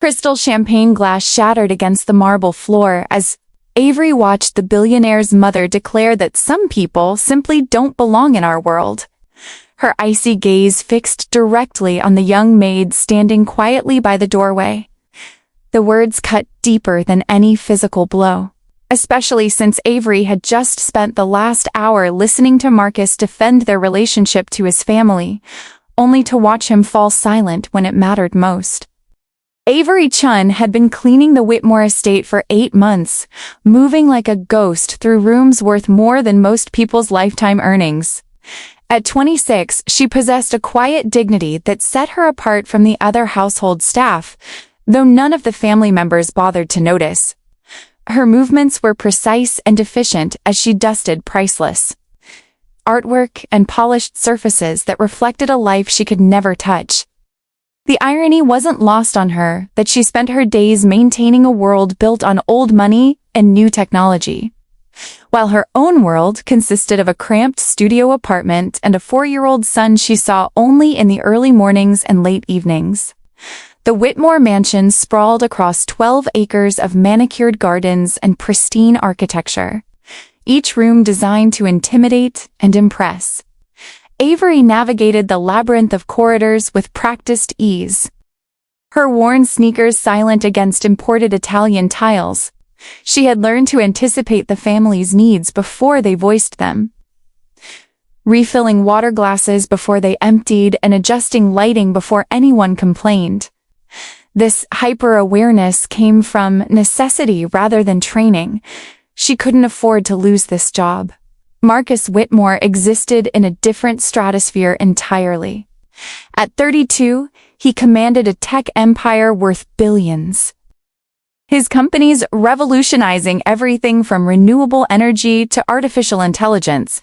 Crystal champagne glass shattered against the marble floor as Avery watched the billionaire's mother declare that some people simply don't belong in our world. Her icy gaze fixed directly on the young maid standing quietly by the doorway. The words cut deeper than any physical blow, especially since Avery had just spent the last hour listening to Marcus defend their relationship to his family, only to watch him fall silent when it mattered most. Avery Chun had been cleaning the Whitmore estate for 8 months, moving like a ghost through rooms worth more than most people's lifetime earnings. At 26, she possessed a quiet dignity that set her apart from the other household staff, though none of the family members bothered to notice. Her movements were precise and efficient as she dusted priceless artwork and polished surfaces that reflected a life she could never touch. The irony wasn't lost on her that she spent her days maintaining a world built on old money and new technology, while her own world consisted of a cramped studio apartment and a 4-year-old son she saw only in the early mornings and late evenings. The Whitmore mansion sprawled across 12 acres of manicured gardens and pristine architecture, each room designed to intimidate and impress. Avery navigated the labyrinth of corridors with practiced ease, her worn sneakers silent against imported Italian tiles. She had learned to anticipate the family's needs before they voiced them, refilling water glasses before they emptied and adjusting lighting before anyone complained. This hyper-awareness came from necessity rather than training. She couldn't afford to lose this job. Marcus Whitmore existed in a different stratosphere entirely. At 32, he commanded a tech empire worth billions. His companies revolutionizing everything from renewable energy to artificial intelligence.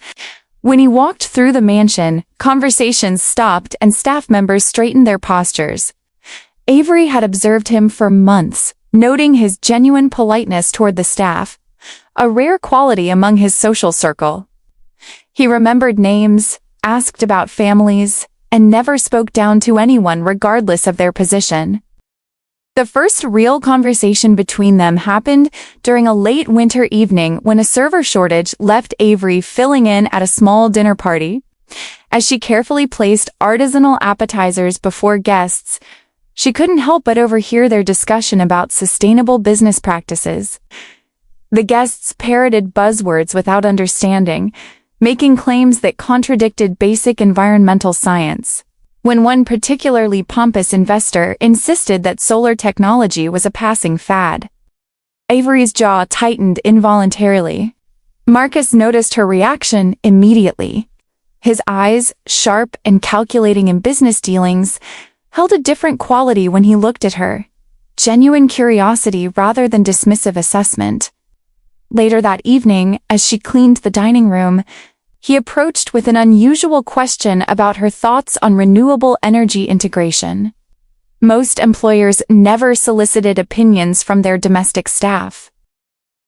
When he walked through the mansion, conversations stopped and staff members straightened their postures. Avery had observed him for months, noting his genuine politeness toward the staff, a rare quality among his social circle. He remembered names, asked about families, and never spoke down to anyone regardless of their position. The first real conversation between them happened during a late winter evening when a server shortage left Avery filling in at a small dinner party. As she carefully placed artisanal appetizers before guests, she couldn't help but overhear their discussion about sustainable business practices. The guests parroted buzzwords without understanding, making claims that contradicted basic environmental science. When one particularly pompous investor insisted that solar technology was a passing fad, Avery's jaw tightened involuntarily. Marcus noticed her reaction immediately. His eyes, sharp and calculating in business dealings, held a different quality when he looked at her, genuine curiosity rather than dismissive assessment. Later that evening, as she cleaned the dining room, he approached with an unusual question about her thoughts on renewable energy integration. Most employers never solicited opinions from their domestic staff,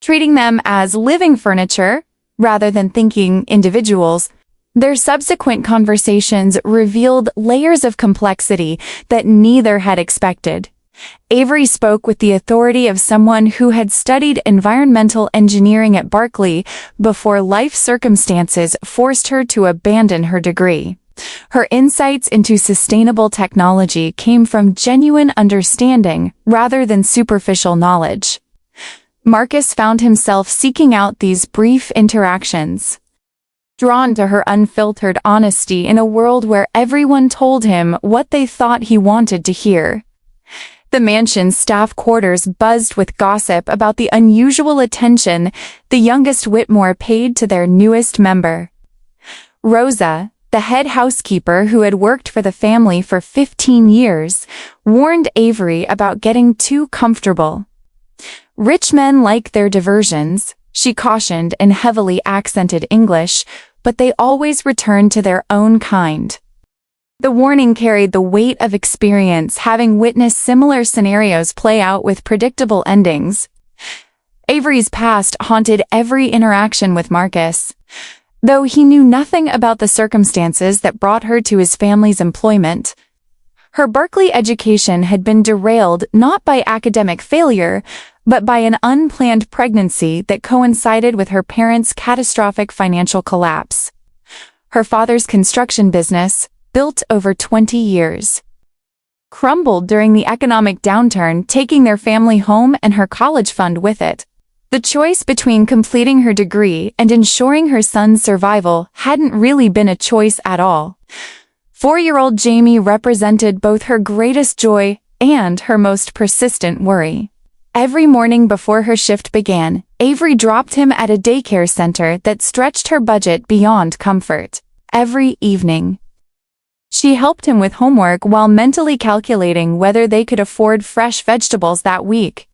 treating them as living furniture rather than thinking individuals. Their subsequent conversations revealed layers of complexity that neither had expected. Avery spoke with the authority of someone who had studied environmental engineering at Berkeley before life circumstances forced her to abandon her degree. Her insights into sustainable technology came from genuine understanding rather than superficial knowledge. Marcus found himself seeking out these brief interactions, drawn to her unfiltered honesty in a world where everyone told him what they thought he wanted to hear. The mansion's staff quarters buzzed with gossip about the unusual attention the youngest Whitmore paid to their newest member. Rosa, the head housekeeper who had worked for the family for 15 years, warned Avery about getting too comfortable. Rich men like their diversions, she cautioned in heavily accented English, but they always return to their own kind. The warning carried the weight of experience, having witnessed similar scenarios play out with predictable endings. Avery's past haunted every interaction with Marcus. Though he knew nothing about the circumstances that brought her to his family's employment, Her Berkeley education had been derailed not by academic failure, but by an unplanned pregnancy that coincided with her parents' catastrophic financial collapse. Her father's construction business, built over 20 years, crumbled during the economic downturn, taking their family home and her college fund with it. The choice between completing her degree and ensuring her son's survival hadn't really been a choice at all. 4-year-old Jamie represented both her greatest joy and her most persistent worry. Every morning before her shift began, Avery dropped him at a daycare center that stretched her budget beyond comfort. Every evening, she helped him with homework while mentally calculating whether they could afford fresh vegetables that week.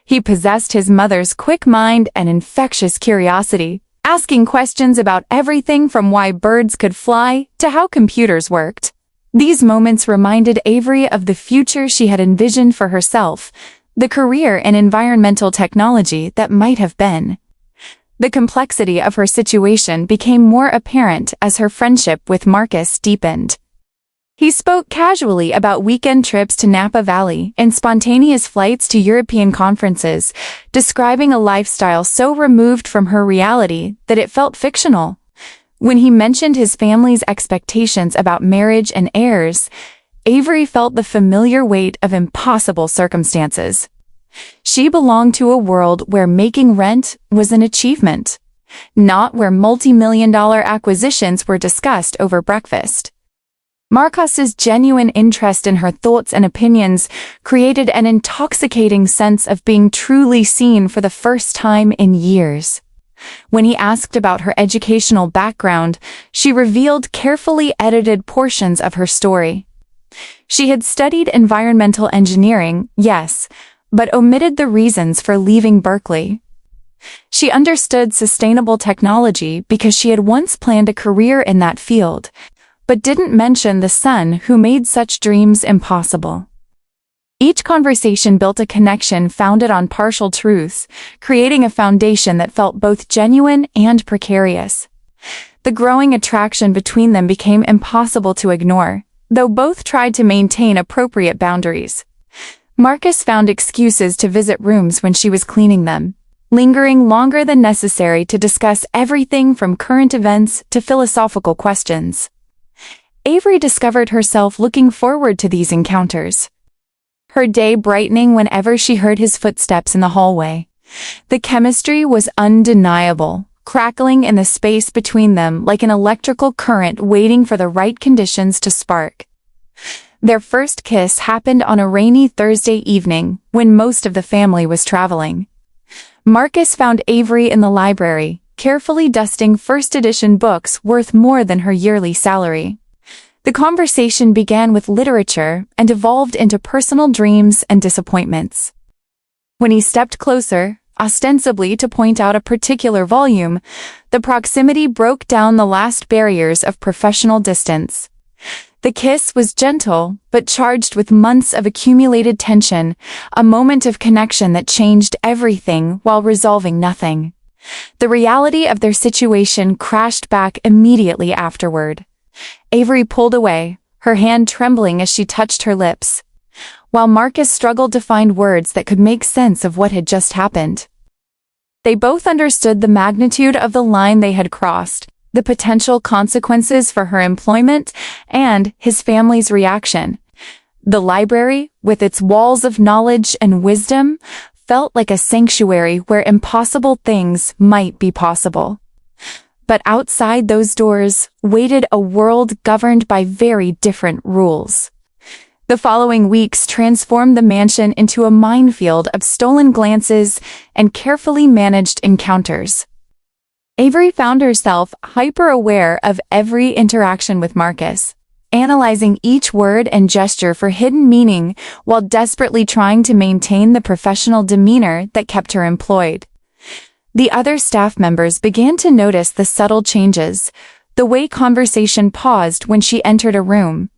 He possessed his mother's quick mind and infectious curiosity, asking questions about everything from why birds could fly to how computers worked. These moments reminded Avery of the future she had envisioned for herself, the career in environmental technology that might have been. The complexity of her situation became more apparent as her friendship with Marcus deepened. He spoke casually about weekend trips to Napa Valley and spontaneous flights to European conferences, describing a lifestyle so removed from her reality that it felt fictional. When he mentioned his family's expectations about marriage and heirs, Avery felt the familiar weight of impossible circumstances. She belonged to a world where making rent was an achievement, not where multi-million-dollar acquisitions were discussed over breakfast. Marcus's genuine interest in her thoughts and opinions created an intoxicating sense of being truly seen for the first time in years. When he asked about her educational background, she revealed carefully edited portions of her story. She had studied environmental engineering, yes, but omitted the reasons for leaving Berkeley. She understood sustainable technology because she had once planned a career in that field, but didn't mention the son who made such dreams impossible. Each conversation built a connection founded on partial truths, creating a foundation that felt both genuine and precarious. The growing attraction between them became impossible to ignore, though both tried to maintain appropriate boundaries. Marcus found excuses to visit rooms when she was cleaning them, lingering longer than necessary to discuss everything from current events to philosophical questions. Avery discovered herself looking forward to these encounters, her day brightening whenever she heard his footsteps in the hallway. The chemistry was undeniable, crackling in the space between them like an electrical current waiting for the right conditions to spark. Their first kiss happened on a rainy Thursday evening when most of the family was traveling. Marcus found Avery in the library, carefully dusting first edition books worth more than her yearly salary. The conversation began with literature and evolved into personal dreams and disappointments. When he stepped closer, ostensibly to point out a particular volume, the proximity broke down the last barriers of professional distance. The kiss was gentle, but charged with months of accumulated tension, a moment of connection that changed everything while resolving nothing. The reality of their situation crashed back immediately afterward. Avery pulled away, her hand trembling as she touched her lips, while Marcus struggled to find words that could make sense of what had just happened. They both understood the magnitude of the line they had crossed, the potential consequences for her employment, and his family's reaction. The library, with its walls of knowledge and wisdom, felt like a sanctuary where impossible things might be possible. But outside those doors waited a world governed by very different rules. The following weeks transformed the mansion into a minefield of stolen glances and carefully managed encounters. Avery found herself hyper-aware of every interaction with Marcus, analyzing each word and gesture for hidden meaning while desperately trying to maintain the professional demeanor that kept her employed. The other staff members began to notice the subtle changes, the way conversation paused when she entered a room,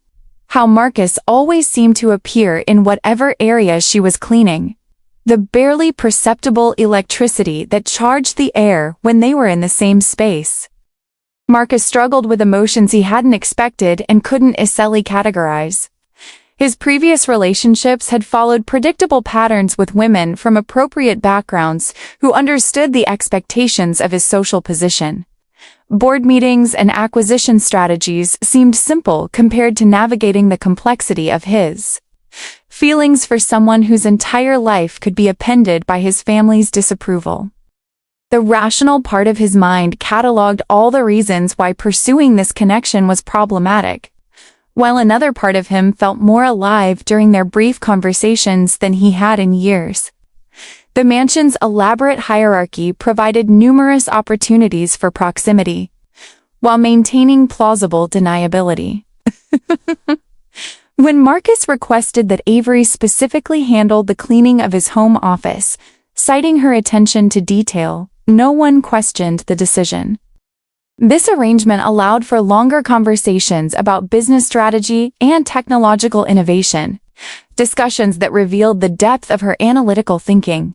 how Marcus always seemed to appear in whatever area she was cleaning, the barely perceptible electricity that charged the air when they were in the same space. Marcus struggled with emotions he hadn't expected and couldn't easily categorize. His previous relationships had followed predictable patterns with women from appropriate backgrounds who understood the expectations of his social position. Board meetings and acquisition strategies seemed simple compared to navigating the complexity of his feelings for someone whose entire life could be upended by his family's disapproval. The rational part of his mind cataloged all the reasons why pursuing this connection was problematic, while another part of him felt more alive during their brief conversations than he had in years. The mansion's elaborate hierarchy provided numerous opportunities for proximity, while maintaining plausible deniability. When Marcus requested that Avery specifically handle the cleaning of his home office, citing her attention to detail, no one questioned the decision. This arrangement allowed for longer conversations about business strategy and technological innovation, discussions that revealed the depth of her analytical thinking.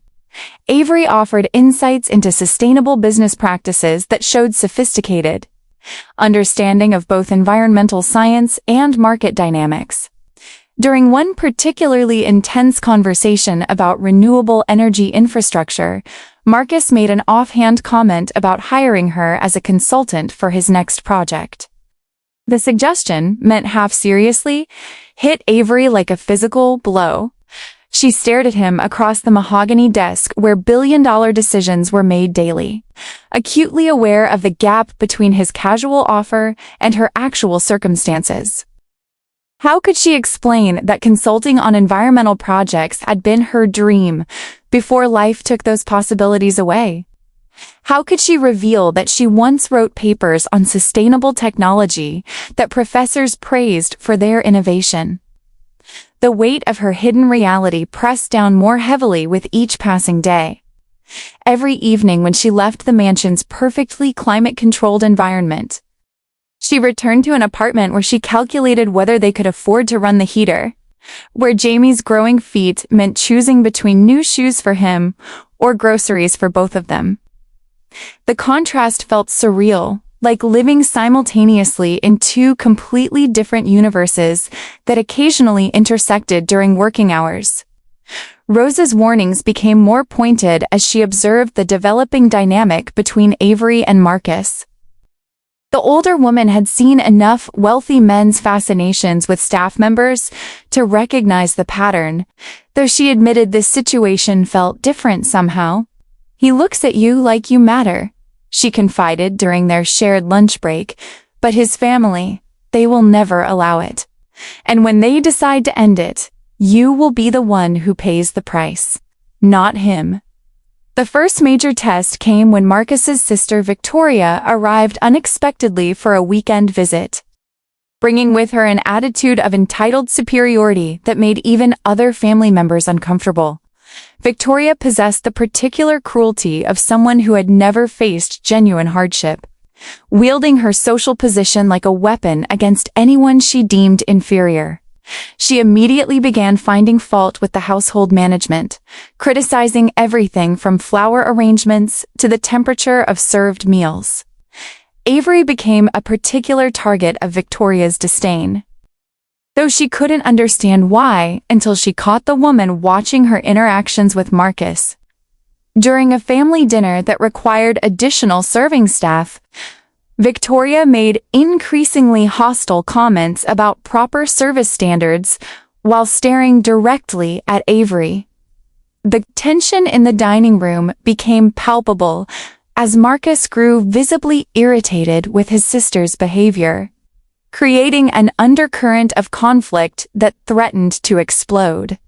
Avery offered insights into sustainable business practices that showed sophisticated understanding of both environmental science and market dynamics. During one particularly intense conversation about renewable energy infrastructure, Marcus made an offhand comment about hiring her as a consultant for his next project. The suggestion, meant half seriously, hit Avery like a physical blow. She stared at him across the mahogany desk where billion-dollar decisions were made daily, acutely aware of the gap between his casual offer and her actual circumstances. How could she explain that consulting on environmental projects had been her dream before life took those possibilities away? How could she reveal that she once wrote papers on sustainable technology that professors praised for their innovation? The weight of her hidden reality pressed down more heavily with each passing day. Every evening when she left the mansion's perfectly climate-controlled environment, she returned to an apartment where she calculated whether they could afford to run the heater, where Jamie's growing feet meant choosing between new shoes for him or groceries for both of them. The contrast felt surreal, like living simultaneously in two completely different universes that occasionally intersected during working hours. Rose's warnings became more pointed as she observed the developing dynamic between Avery and Marcus. The older woman had seen enough wealthy men's fascinations with staff members to recognize the pattern, though she admitted this situation felt different somehow. "He looks at you like you matter," she confided during their shared lunch break, "but his family, they will never allow it. And when they decide to end it, you will be the one who pays the price, not him." The first major test came when Marcus's sister Victoria arrived unexpectedly for a weekend visit, bringing with her an attitude of entitled superiority that made even other family members uncomfortable. Victoria possessed the particular cruelty of someone who had never faced genuine hardship, wielding her social position like a weapon against anyone she deemed inferior. She immediately began finding fault with the household management, criticizing everything from flower arrangements to the temperature of served meals. Avery became a particular target of Victoria's disdain, though she couldn't understand why until she caught the woman watching her interactions with Marcus. During a family dinner that required additional serving staff, Victoria made increasingly hostile comments about proper service standards while staring directly at Avery. The tension in the dining room became palpable as Marcus grew visibly irritated with his sister's behavior, creating an undercurrent of conflict that threatened to explode.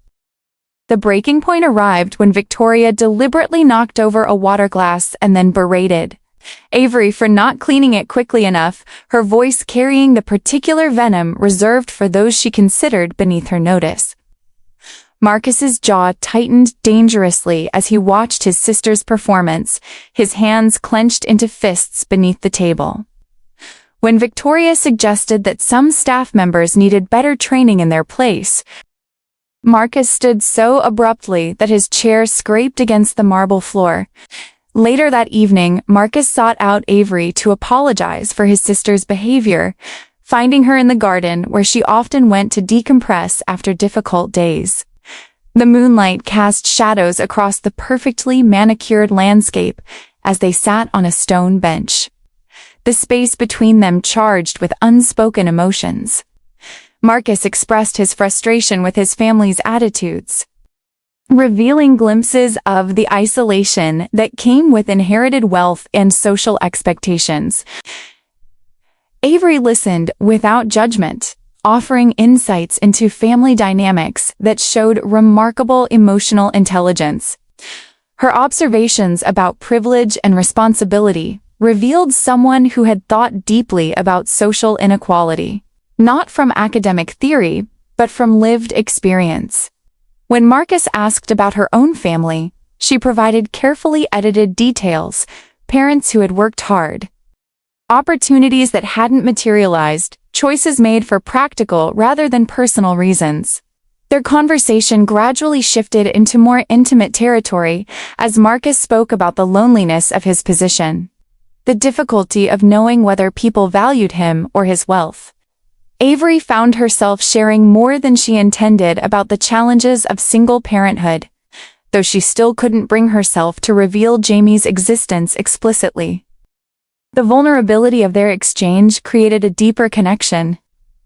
The breaking point arrived when Victoria deliberately knocked over a water glass and then berated Avery for not cleaning it quickly enough, her voice carrying the particular venom reserved for those she considered beneath her notice. Marcus's jaw tightened dangerously as he watched his sister's performance, his hands clenched into fists beneath the table. When Victoria suggested that some staff members needed better training in their place, Marcus stood so abruptly that his chair scraped against the marble floor. Later that evening, Marcus sought out Avery to apologize for his sister's behavior, finding her in the garden where she often went to decompress after difficult days. The moonlight cast shadows across the perfectly manicured landscape as they sat on a stone bench, the space between them charged with unspoken emotions. Marcus expressed his frustration with his family's attitudes, revealing glimpses of the isolation that came with inherited wealth and social expectations. Avery listened without judgment, offering insights into family dynamics that showed remarkable emotional intelligence. Her observations about privilege and responsibility revealed someone who had thought deeply about social inequality, not from academic theory, but from lived experience. When Marcus asked about her own family, she provided carefully edited details, parents who had worked hard, opportunities that hadn't materialized, choices made for practical rather than personal reasons. Their conversation gradually shifted into more intimate territory as Marcus spoke about the loneliness of his position, the difficulty of knowing whether people valued him or his wealth. Avery found herself sharing more than she intended about the challenges of single parenthood, though she still couldn't bring herself to reveal Jamie's existence explicitly. The vulnerability of their exchange created a deeper connection,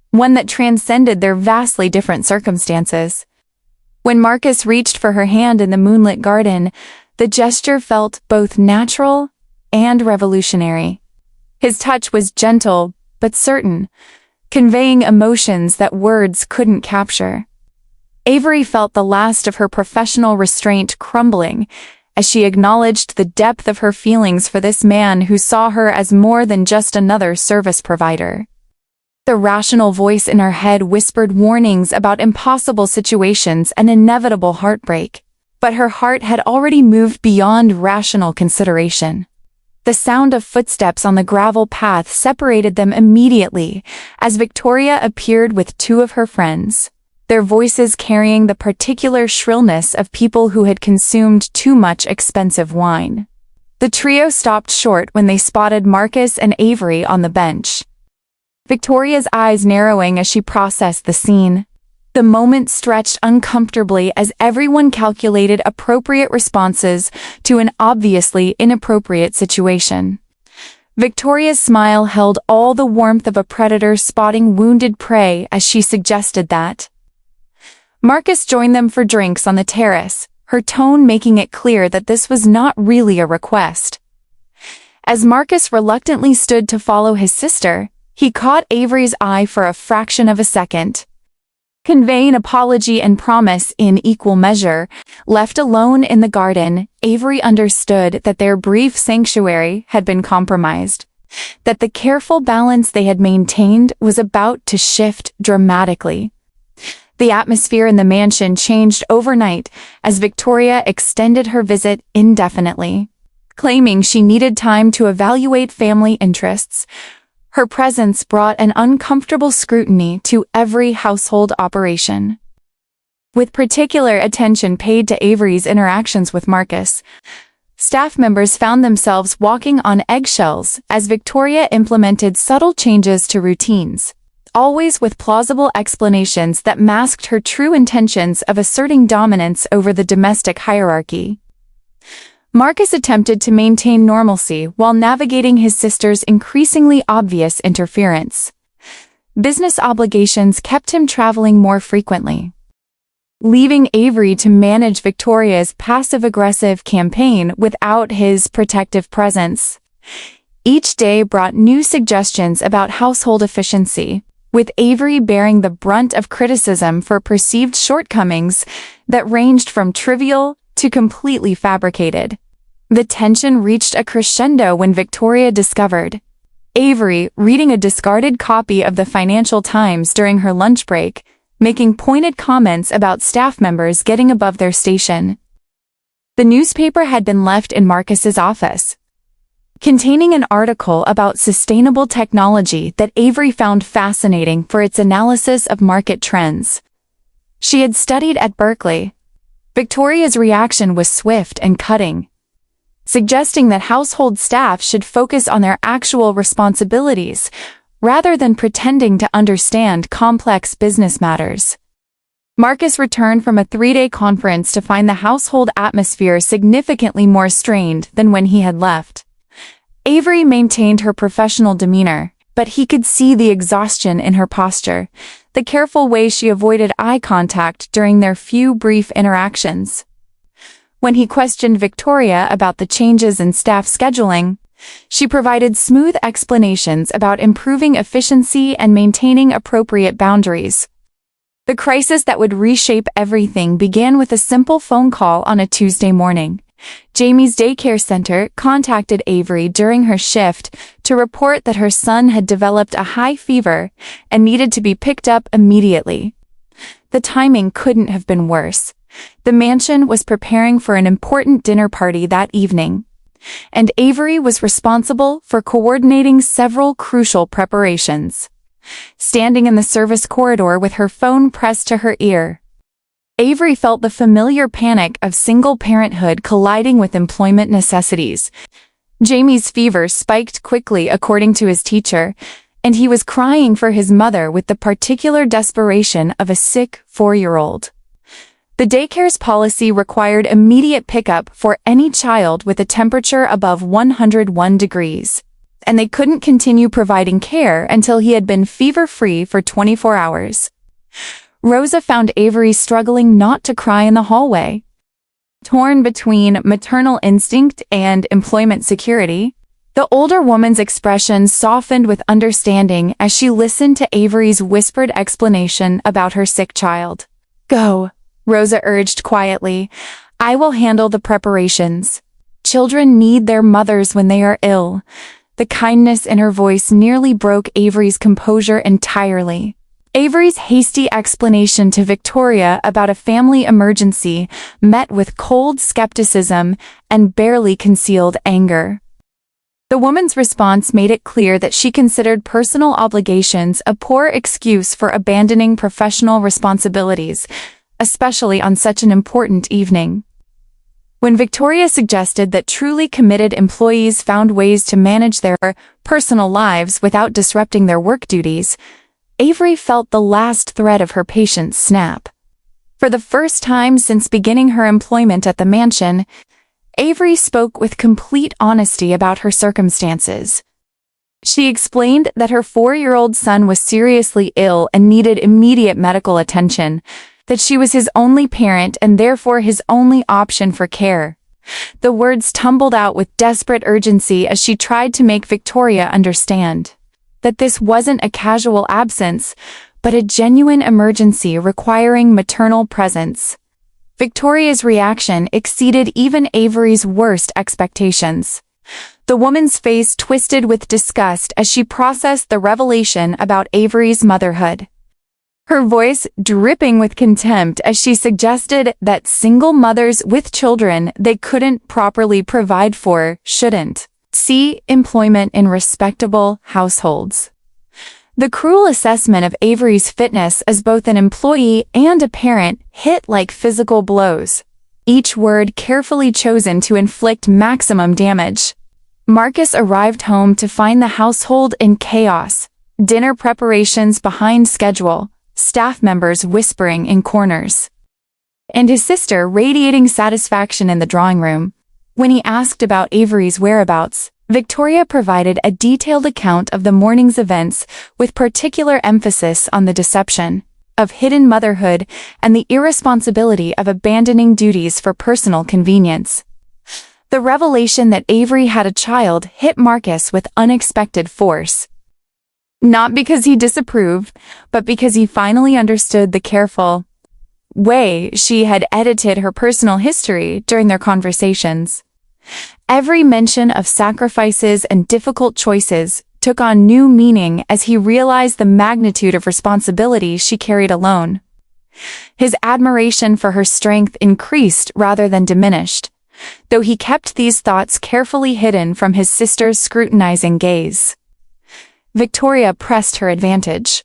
one that transcended their vastly different circumstances. When Marcus reached for her hand in the moonlit garden, the gesture felt both natural and revolutionary. His touch was gentle but certain, conveying emotions that words couldn't capture. Avery felt the last of her professional restraint crumbling as she acknowledged the depth of her feelings for this man who saw her as more than just another service provider. The rational voice in her head whispered warnings about impossible situations and inevitable heartbreak, but her heart had already moved beyond rational consideration. The sound of footsteps on the gravel path separated them immediately as Victoria appeared with two of her friends, their voices carrying the particular shrillness of people who had consumed too much expensive wine. The trio stopped short when they spotted Marcus and Avery on the bench, Victoria's eyes narrowing as she processed the scene. The moment stretched uncomfortably as everyone calculated appropriate responses to an obviously inappropriate situation. Victoria's smile held all the warmth of a predator spotting wounded prey as she suggested that. Marcus joined them for drinks on the terrace, her tone making it clear that this was not really a request. As Marcus reluctantly stood to follow his sister, he caught Avery's eye for a fraction of a second. Conveying apology and promise in equal measure, left alone in the garden, Avery understood that their brief sanctuary had been compromised, that the careful balance they had maintained was about to shift dramatically. The atmosphere in the mansion changed overnight as Victoria extended her visit indefinitely, claiming she needed time to evaluate family interests. Her presence brought an uncomfortable scrutiny to every household operation. With particular attention paid to Avery's interactions with Marcus, staff members found themselves walking on eggshells as Victoria implemented subtle changes to routines, always with plausible explanations that masked her true intentions of asserting dominance over the domestic hierarchy. Marcus attempted to maintain normalcy while navigating his sister's increasingly obvious interference. Business obligations kept him traveling more frequently, leaving Avery to manage Victoria's passive-aggressive campaign without his protective presence. Each day brought new suggestions about household efficiency, with Avery bearing the brunt of criticism for perceived shortcomings that ranged from trivial to completely fabricated. The tension reached a crescendo when Victoria discovered Avery reading a discarded copy of the Financial Times during her lunch break, making pointed comments about staff members getting above their station. The newspaper had been left in Marcus's office, containing an article about sustainable technology that Avery found fascinating for its analysis of market trends. She had studied at Berkeley. Victoria's reaction was swift and cutting, suggesting that household staff should focus on their actual responsibilities rather than pretending to understand complex business matters. Marcus returned from a 3-day conference to find the household atmosphere significantly more strained than when he had left. Avery maintained her professional demeanor, but he could see the exhaustion in her posture, the careful way she avoided eye contact during their few brief interactions. When he questioned Victoria about the changes in staff scheduling, she provided smooth explanations about improving efficiency and maintaining appropriate boundaries. The crisis that would reshape everything began with a simple phone call on a Tuesday morning. Jamie's daycare center contacted Avery during her shift to report that her son had developed a high fever and needed to be picked up immediately. The timing couldn't have been worse. The mansion was preparing for an important dinner party that evening, and Avery was responsible for coordinating several crucial preparations. Standing in the service corridor with her phone pressed to her ear, Avery felt the familiar panic of single parenthood colliding with employment necessities. Jamie's fever spiked quickly according to his teacher, and he was crying for his mother with the particular desperation of a sick 4-year-old. The daycare's policy required immediate pickup for any child with a temperature above 101 degrees, and they couldn't continue providing care until he had been fever-free for 24 hours. Rosa found Avery struggling not to cry in the hallway. Torn between maternal instinct and employment security, the older woman's expression softened with understanding as she listened to Avery's whispered explanation about her sick child. "Go," Rosa urged quietly. "I will handle the preparations. Children need their mothers when they are ill." The kindness in her voice nearly broke Avery's composure entirely. Avery's hasty explanation to Victoria about a family emergency met with cold skepticism and barely concealed anger. The woman's response made it clear that she considered personal obligations a poor excuse for abandoning professional responsibilities, especially on such an important evening. When Victoria suggested that truly committed employees found ways to manage their personal lives without disrupting their work duties, Avery felt the last thread of her patience snap. For the first time since beginning her employment at the mansion, Avery spoke with complete honesty about her circumstances. She explained that her 4-year-old son was seriously ill and needed immediate medical attention, that she was his only parent and therefore his only option for care. The words tumbled out with desperate urgency as she tried to make Victoria understand that this wasn't a casual absence, but a genuine emergency requiring maternal presence. Victoria's reaction exceeded even Avery's worst expectations. The woman's face twisted with disgust as she processed the revelation about Avery's motherhood. Her voice dripping with contempt as she suggested that single mothers with children they couldn't properly provide for shouldn't see employment in respectable households. The cruel assessment of Avery's fitness as both an employee and a parent hit like physical blows, each word carefully chosen to inflict maximum damage. Marcus arrived home to find the household in chaos, dinner preparations behind schedule, staff members whispering in corners, and his sister radiating satisfaction in the drawing room. When he asked about Avery's whereabouts, Victoria provided a detailed account of the morning's events with particular emphasis on the deception of hidden motherhood and the irresponsibility of abandoning duties for personal convenience. The revelation that Avery had a child hit Marcus with unexpected force. Not because he disapproved, but because he finally understood the careful way she had edited her personal history during their conversations. Every mention of sacrifices and difficult choices took on new meaning as he realized the magnitude of responsibility she carried alone. His admiration for her strength increased rather than diminished, though he kept these thoughts carefully hidden from his sister's scrutinizing gaze. Victoria pressed her advantage,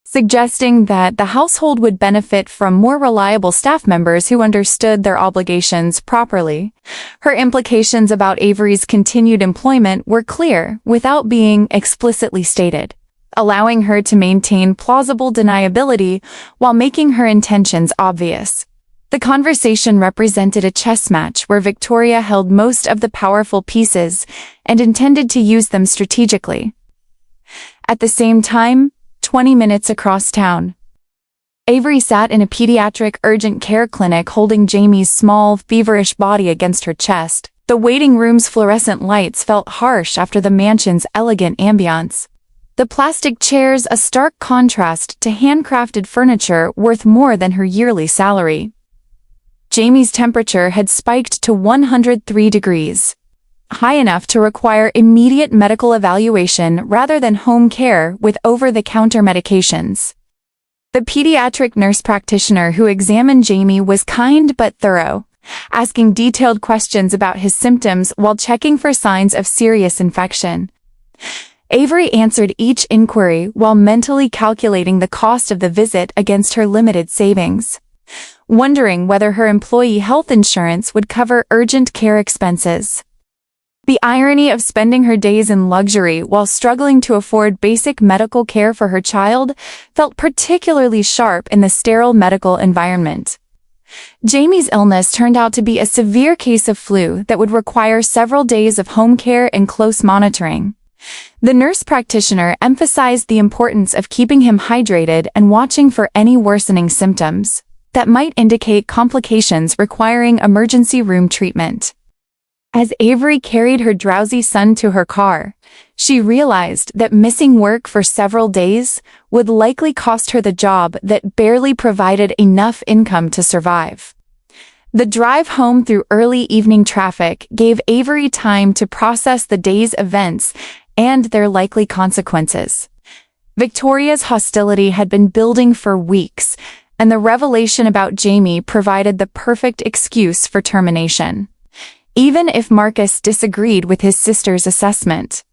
suggesting that the household would benefit from more reliable staff members who understood their obligations properly. Her implications about Avery's continued employment were clear without being explicitly stated. allowing her to maintain plausible deniability while making her intentions obvious. The conversation represented a chess match where Victoria held most of the powerful pieces and intended to use them strategically. At the same time, 20 minutes across town, Avery sat in a pediatric urgent care clinic holding Jamie's small, feverish body against her chest. The waiting room's fluorescent lights felt harsh after the mansion's elegant ambiance. The plastic chairs a stark contrast to handcrafted furniture worth more than her yearly salary. Jamie's temperature had spiked to 103 degrees, high enough to require immediate medical evaluation rather than home care with over-the-counter medications. The pediatric nurse practitioner who examined Jamie was kind but thorough, asking detailed questions about his symptoms while checking for signs of serious infection. Avery answered each inquiry while mentally calculating the cost of the visit against her limited savings, wondering whether her employee health insurance would cover urgent care expenses. The irony of spending her days in luxury while struggling to afford basic medical care for her child felt particularly sharp in the sterile medical environment. Jamie's illness turned out to be a severe case of flu that would require several days of home care and close monitoring. The nurse practitioner emphasized the importance of keeping him hydrated and watching for any worsening symptoms that might indicate complications requiring emergency room treatment. As Avery carried her drowsy son to her car, she realized that missing work for several days would likely cost her the job that barely provided enough income to survive. The drive home through early evening traffic gave Avery time to process the day's events and their likely consequences. Victoria's hostility had been building for weeks, and the revelation about Jamie provided the perfect excuse for termination, even if Marcus disagreed with his sister's assessment.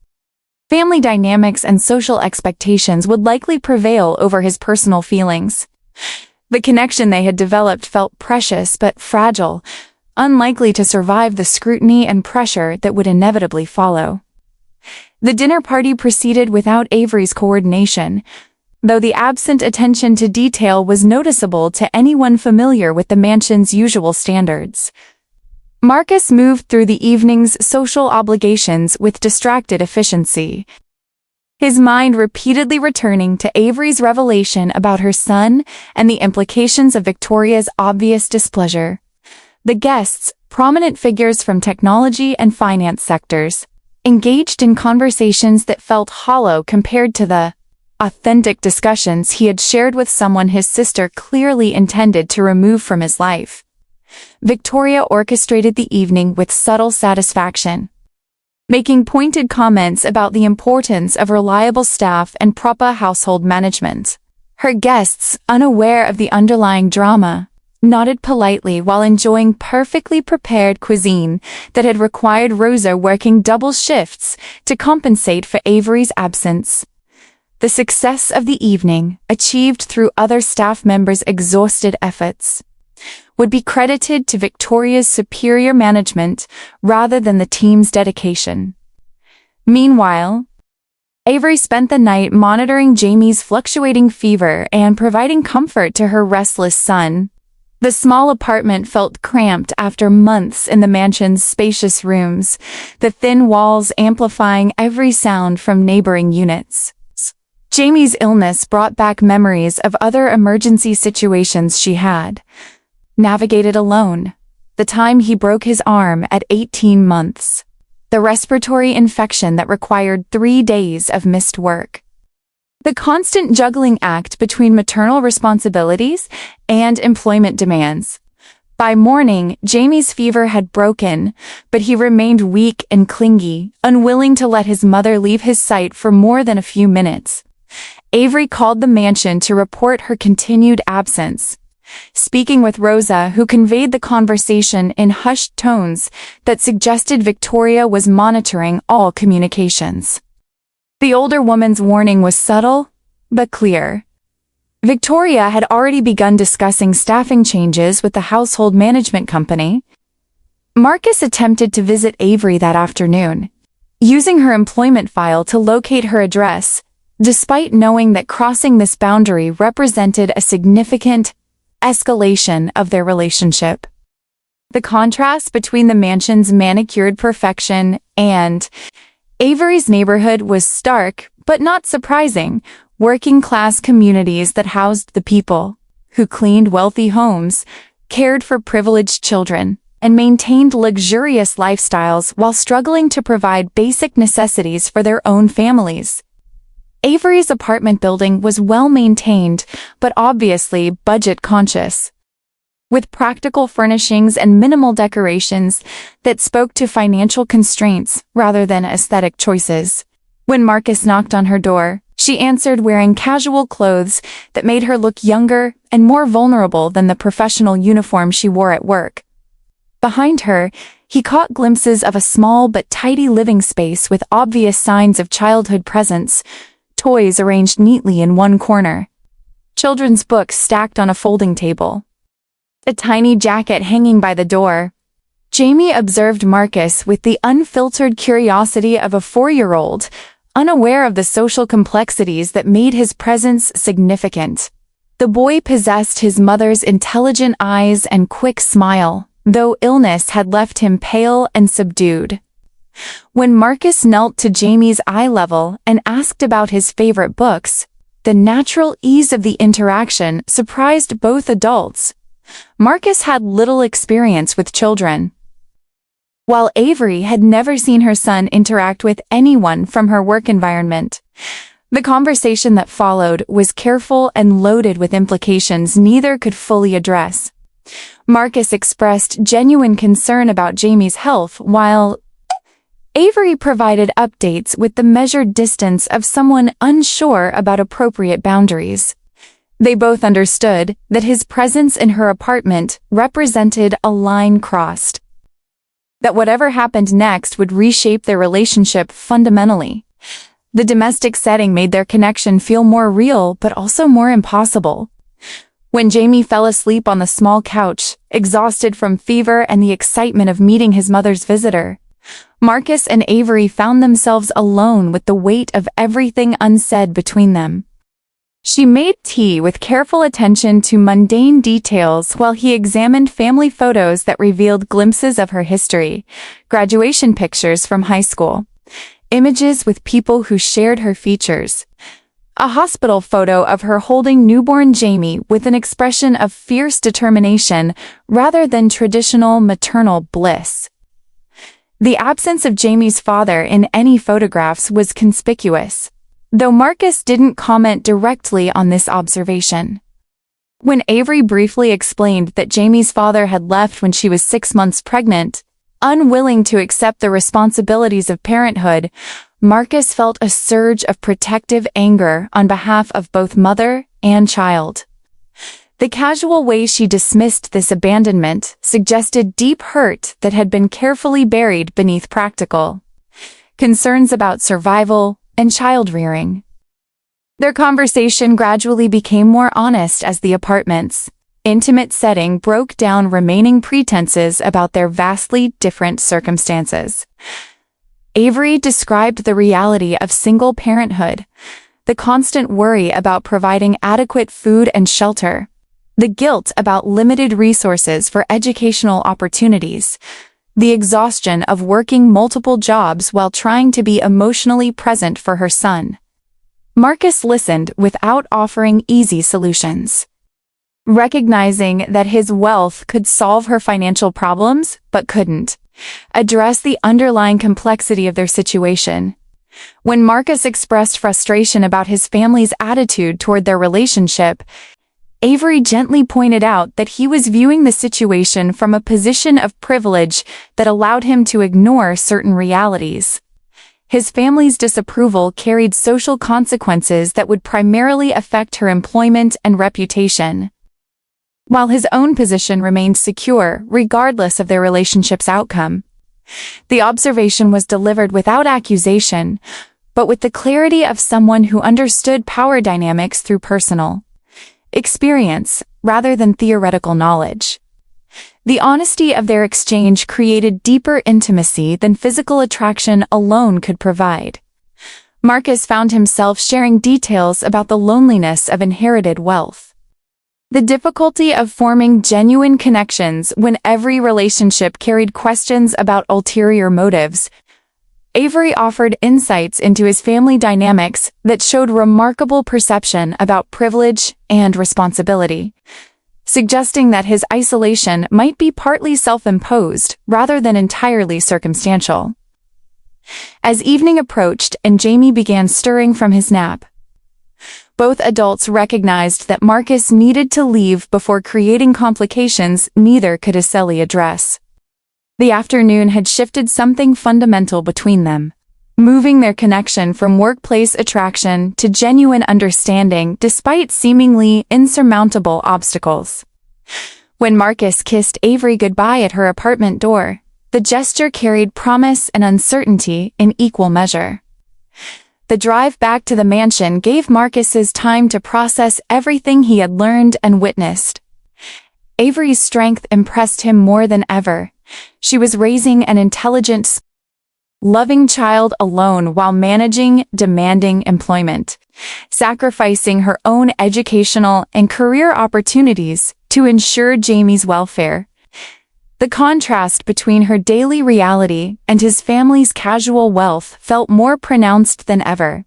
Family dynamics and social expectations would likely prevail over his personal feelings. The connection they had developed felt precious but fragile, unlikely to survive the scrutiny and pressure that would inevitably follow. The dinner party proceeded without Avery's coordination, though the absent attention to detail was noticeable to anyone familiar with the mansion's usual standards. Marcus moved through the evening's social obligations with distracted efficiency, his mind repeatedly returning to Avery's revelation about her son and the implications of Victoria's obvious displeasure. The guests, prominent figures from technology and finance sectors, engaged in conversations that felt hollow compared to the authentic discussions he had shared with someone his sister clearly intended to remove from his life. Victoria orchestrated the evening with subtle satisfaction, making pointed comments about the importance of reliable staff and proper household management. Her guests, unaware of the underlying drama, nodded politely while enjoying perfectly prepared cuisine that had required Rosa working double shifts to compensate for Avery's absence. The success of the evening, achieved through other staff members' exhausted efforts, would be credited to Victoria's superior management rather than the team's dedication. Meanwhile, Avery spent the night monitoring Jamie's fluctuating fever and providing comfort to her restless son. The small apartment felt cramped after months in the mansion's spacious rooms, the thin walls amplifying every sound from neighboring units. Jamie's illness brought back memories of other emergency situations she had navigated alone. The time he broke his arm at 18 months. The respiratory infection that required 3 days of missed work. The constant juggling act between maternal responsibilities and employment demands. By morning, Jamie's fever had broken, but he remained weak and clingy, unwilling to let his mother leave his sight for more than a few minutes. Avery called the mansion to report her continued absence, speaking with Rosa, who conveyed the conversation in hushed tones that suggested Victoria was monitoring all communications. The older woman's warning was subtle, but clear. Victoria had already begun discussing staffing changes with the household management company. Marcus attempted to visit Avery that afternoon, using her employment file to locate her address. despite knowing that crossing this boundary represented a significant escalation of their relationship. The contrast between the mansion's manicured perfection and Avery's neighborhood was stark, but not surprising. Working-class communities that housed the people, who cleaned wealthy homes, cared for privileged children, and maintained luxurious lifestyles while struggling to provide basic necessities for their own families. Avery's apartment building was well-maintained, but obviously budget-conscious, with practical furnishings and minimal decorations that spoke to financial constraints rather than aesthetic choices. When Marcus knocked on her door, she answered wearing casual clothes that made her look younger and more vulnerable than the professional uniform she wore at work. Behind her, he caught glimpses of a small but tidy living space with obvious signs of childhood presence, toys arranged neatly in one corner, children's books stacked on a folding table, a tiny jacket hanging by the door. Jamie observed Marcus with the unfiltered curiosity of a 4-year-old, unaware of the social complexities that made his presence significant. The boy possessed his mother's intelligent eyes and quick smile, though illness had left him pale and subdued. When Marcus knelt to Jamie's eye level and asked about his favorite books, the natural ease of the interaction surprised both adults. Marcus had little experience with children, while Avery had never seen her son interact with anyone from her work environment. The conversation that followed was careful and loaded with implications neither could fully address. Marcus expressed genuine concern about Jamie's health, while Avery provided updates with the measured distance of someone unsure about appropriate boundaries. They both understood that his presence in her apartment represented a line crossed, that whatever happened next would reshape their relationship fundamentally. The domestic setting made their connection feel more real but also more impossible. When Jamie fell asleep on the small couch, exhausted from fever and the excitement of meeting his mother's visitor, Marcus and Avery found themselves alone with the weight of everything unsaid between them. She made tea with careful attention to mundane details while he examined family photos that revealed glimpses of her history, graduation pictures from high school, images with people who shared her features, a hospital photo of her holding newborn Jamie with an expression of fierce determination rather than traditional maternal bliss. The absence of Jamie's father in any photographs was conspicuous, though Marcus didn't comment directly on this observation. When Avery briefly explained that Jamie's father had left when she was 6 months pregnant, unwilling to accept the responsibilities of parenthood, Marcus felt a surge of protective anger on behalf of both mother and child. The casual way she dismissed this abandonment suggested deep hurt that had been carefully buried beneath practical concerns about survival and child-rearing. Their conversation gradually became more honest as the apartment's intimate setting broke down remaining pretenses about their vastly different circumstances. Avery described the reality of single parenthood, the constant worry about providing adequate food and shelter, the guilt about limited resources for educational opportunities, the exhaustion of working multiple jobs while trying to be emotionally present for her son. Marcus listened without offering easy solutions, recognizing that his wealth could solve her financial problems but couldn't address the underlying complexity of their situation. When Marcus expressed frustration about his family's attitude toward their relationship, Avery gently pointed out that he was viewing the situation from a position of privilege that allowed him to ignore certain realities. His family's disapproval carried social consequences that would primarily affect her employment and reputation, while his own position remained secure regardless of their relationship's outcome. The observation was delivered without accusation, but with the clarity of someone who understood power dynamics through personal experience rather than theoretical knowledge. The honesty of their exchange created deeper intimacy than physical attraction alone could provide. Marcus found himself sharing details about the loneliness of inherited wealth. The difficulty of forming genuine connections when every relationship carried questions about ulterior motives. Avery offered insights into his family dynamics that showed remarkable perception about privilege and responsibility, suggesting that his isolation might be partly self-imposed rather than entirely circumstantial. As evening approached and Jamie began stirring from his nap, both adults recognized that Marcus needed to leave before creating complications neither could easily address. The afternoon had shifted something fundamental between them, moving their connection from workplace attraction to genuine understanding despite seemingly insurmountable obstacles. When Marcus kissed Avery goodbye at her apartment door, the gesture carried promise and uncertainty in equal measure. The drive back to the mansion gave Marcus's time to process everything he had learned and witnessed. Avery's strength impressed him more than ever. She was raising an intelligent, loving child alone while managing demanding employment, sacrificing her own educational and career opportunities to ensure Jamie's welfare. The contrast between her daily reality and his family's casual wealth felt more pronounced than ever,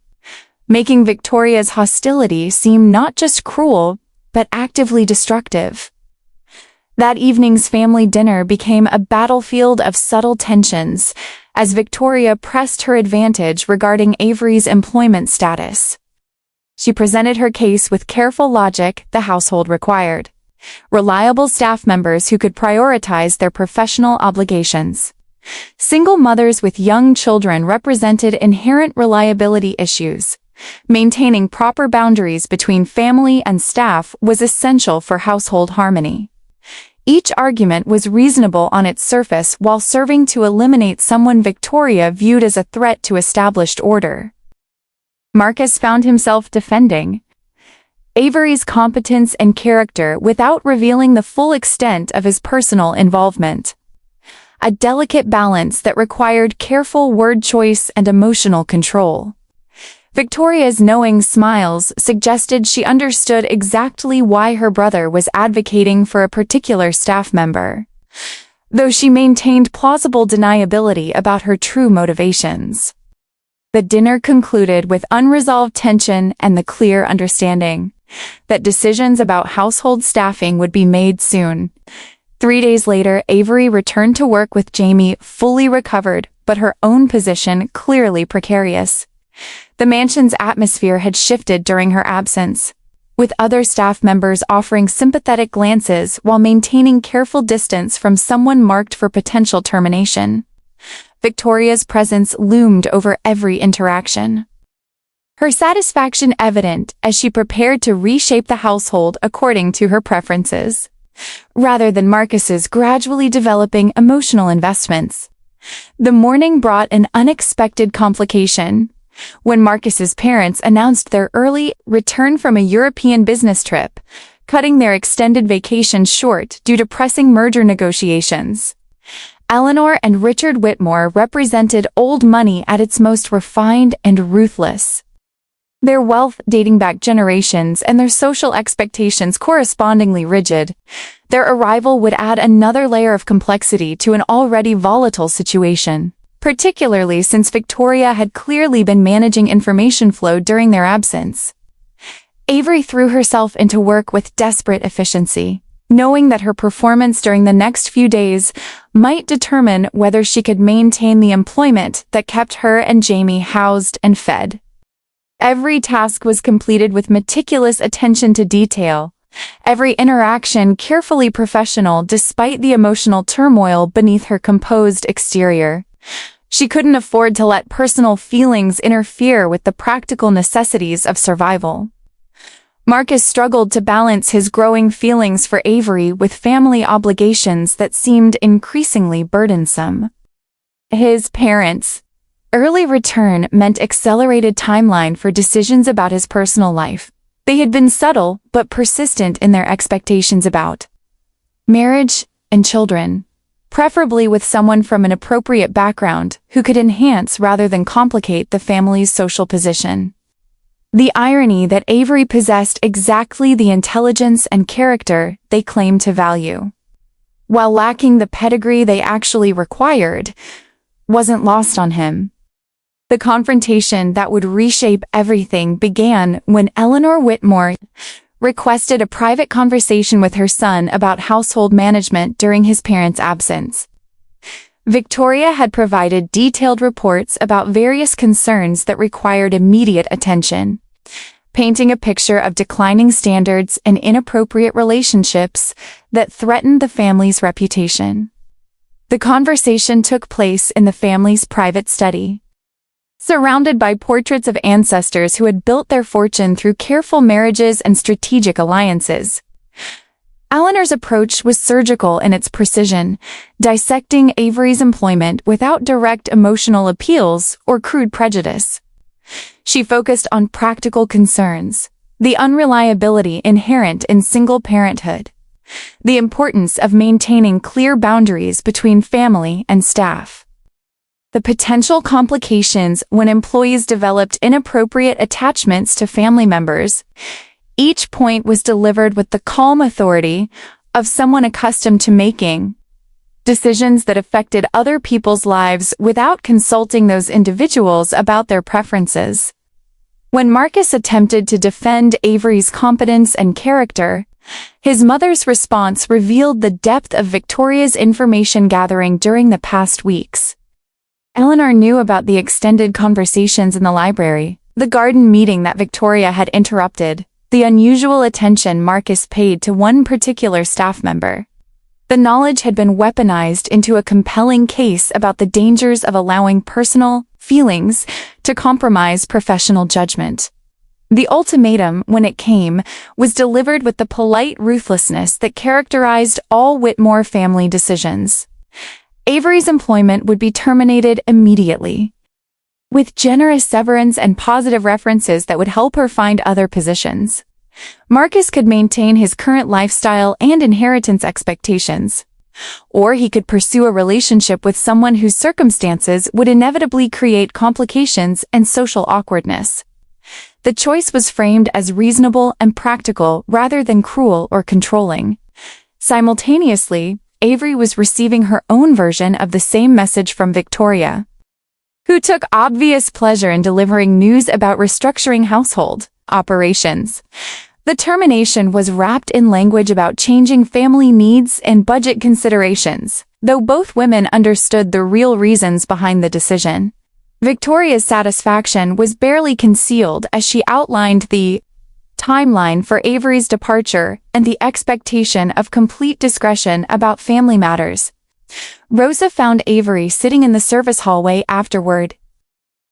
making Victoria's hostility seem not just cruel, but actively destructive. That evening's family dinner became a battlefield of subtle tensions as Victoria pressed her advantage regarding Avery's employment status. She presented her case with careful logic the household required. Reliable staff members who could prioritize their professional obligations. Single mothers with young children represented inherent reliability issues. Maintaining proper boundaries between family and staff was essential for household harmony. Each argument was reasonable on its surface while serving to eliminate someone Victoria viewed as a threat to established order. Marcus found himself defending Avery's competence and character without revealing the full extent of his personal involvement. A delicate balance that required careful word choice and emotional control. Victoria's knowing smiles suggested she understood exactly why her brother was advocating for a particular staff member, though she maintained plausible deniability about her true motivations. The dinner concluded with unresolved tension and the clear understanding that decisions about household staffing would be made soon. 3 days later, Avery returned to work with Jamie fully recovered, but her own position clearly precarious. The mansion's atmosphere had shifted during her absence, with other staff members offering sympathetic glances while maintaining careful distance from someone marked for potential termination. Victoria's presence loomed over every interaction. Her satisfaction evident as she prepared to reshape the household according to her preferences, rather than Marcus's gradually developing emotional investments. The morning brought an unexpected complication. When Marcus's parents announced their early return from a European business trip, cutting their extended vacation short due to pressing merger negotiations. Eleanor and Richard Whitmore represented old money at its most refined and ruthless. Their wealth dating back generations and their social expectations correspondingly rigid, their arrival would add another layer of complexity to an already volatile situation, particularly since Victoria had clearly been managing information flow during their absence. Avery threw herself into work with desperate efficiency, knowing that her performance during the next few days might determine whether she could maintain the employment that kept her and Jamie housed and fed. Every task was completed with meticulous attention to detail, every interaction carefully professional despite the emotional turmoil beneath her composed exterior. She couldn't afford to let personal feelings interfere with the practical necessities of survival. Marcus struggled to balance his growing feelings for Avery with family obligations that seemed increasingly burdensome. His parents' early return meant accelerated timeline for decisions about his personal life. They had been subtle but persistent in their expectations about marriage and children. preferably with someone from an appropriate background who could enhance rather than complicate the family's social position. The irony that Avery possessed exactly the intelligence and character they claimed to value, while lacking the pedigree they actually required, wasn't lost on him. The confrontation that would reshape everything began when Eleanor Whitmore requested a private conversation with her son about household management during his parents' absence. Victoria had provided detailed reports about various concerns that required immediate attention, painting a picture of declining standards and inappropriate relationships that threatened the family's reputation. The conversation took place in the family's private study, surrounded by portraits of ancestors who had built their fortune through careful marriages and strategic alliances. Eleanor's approach was surgical in its precision, dissecting Avery's employment without direct emotional appeals or crude prejudice. She focused on practical concerns, the unreliability inherent in single parenthood, the importance of maintaining clear boundaries between family and staff, the potential complications when employees developed inappropriate attachments to family members. Each point was delivered with the calm authority of someone accustomed to making decisions that affected other people's lives without consulting those individuals about their preferences. When Marcus attempted to defend Avery's competence and character, his mother's response revealed the depth of Victoria's information gathering during the past weeks. Eleanor knew about the extended conversations in the library, the garden meeting that Victoria had interrupted, the unusual attention Marcus paid to one particular staff member. The knowledge had been weaponized into a compelling case about the dangers of allowing personal feelings to compromise professional judgment. The ultimatum, when it came, was delivered with the polite ruthlessness that characterized all Whitmore family decisions. Avery's employment would be terminated immediately, with generous severance and positive references that would help her find other positions. Marcus could maintain his current lifestyle and inheritance expectations, or he could pursue a relationship with someone whose circumstances would inevitably create complications and social awkwardness. The choice was framed as reasonable and practical rather than cruel or controlling. Simultaneously, Avery was receiving her own version of the same message from Victoria, who took obvious pleasure in delivering news about restructuring household operations. The termination was wrapped in language about changing family needs and budget considerations, though both women understood the real reasons behind the decision. Victoria's satisfaction was barely concealed as she outlined the timeline for Avery's departure and the expectation of complete discretion about family matters. Rosa found Avery sitting in the service hallway afterward,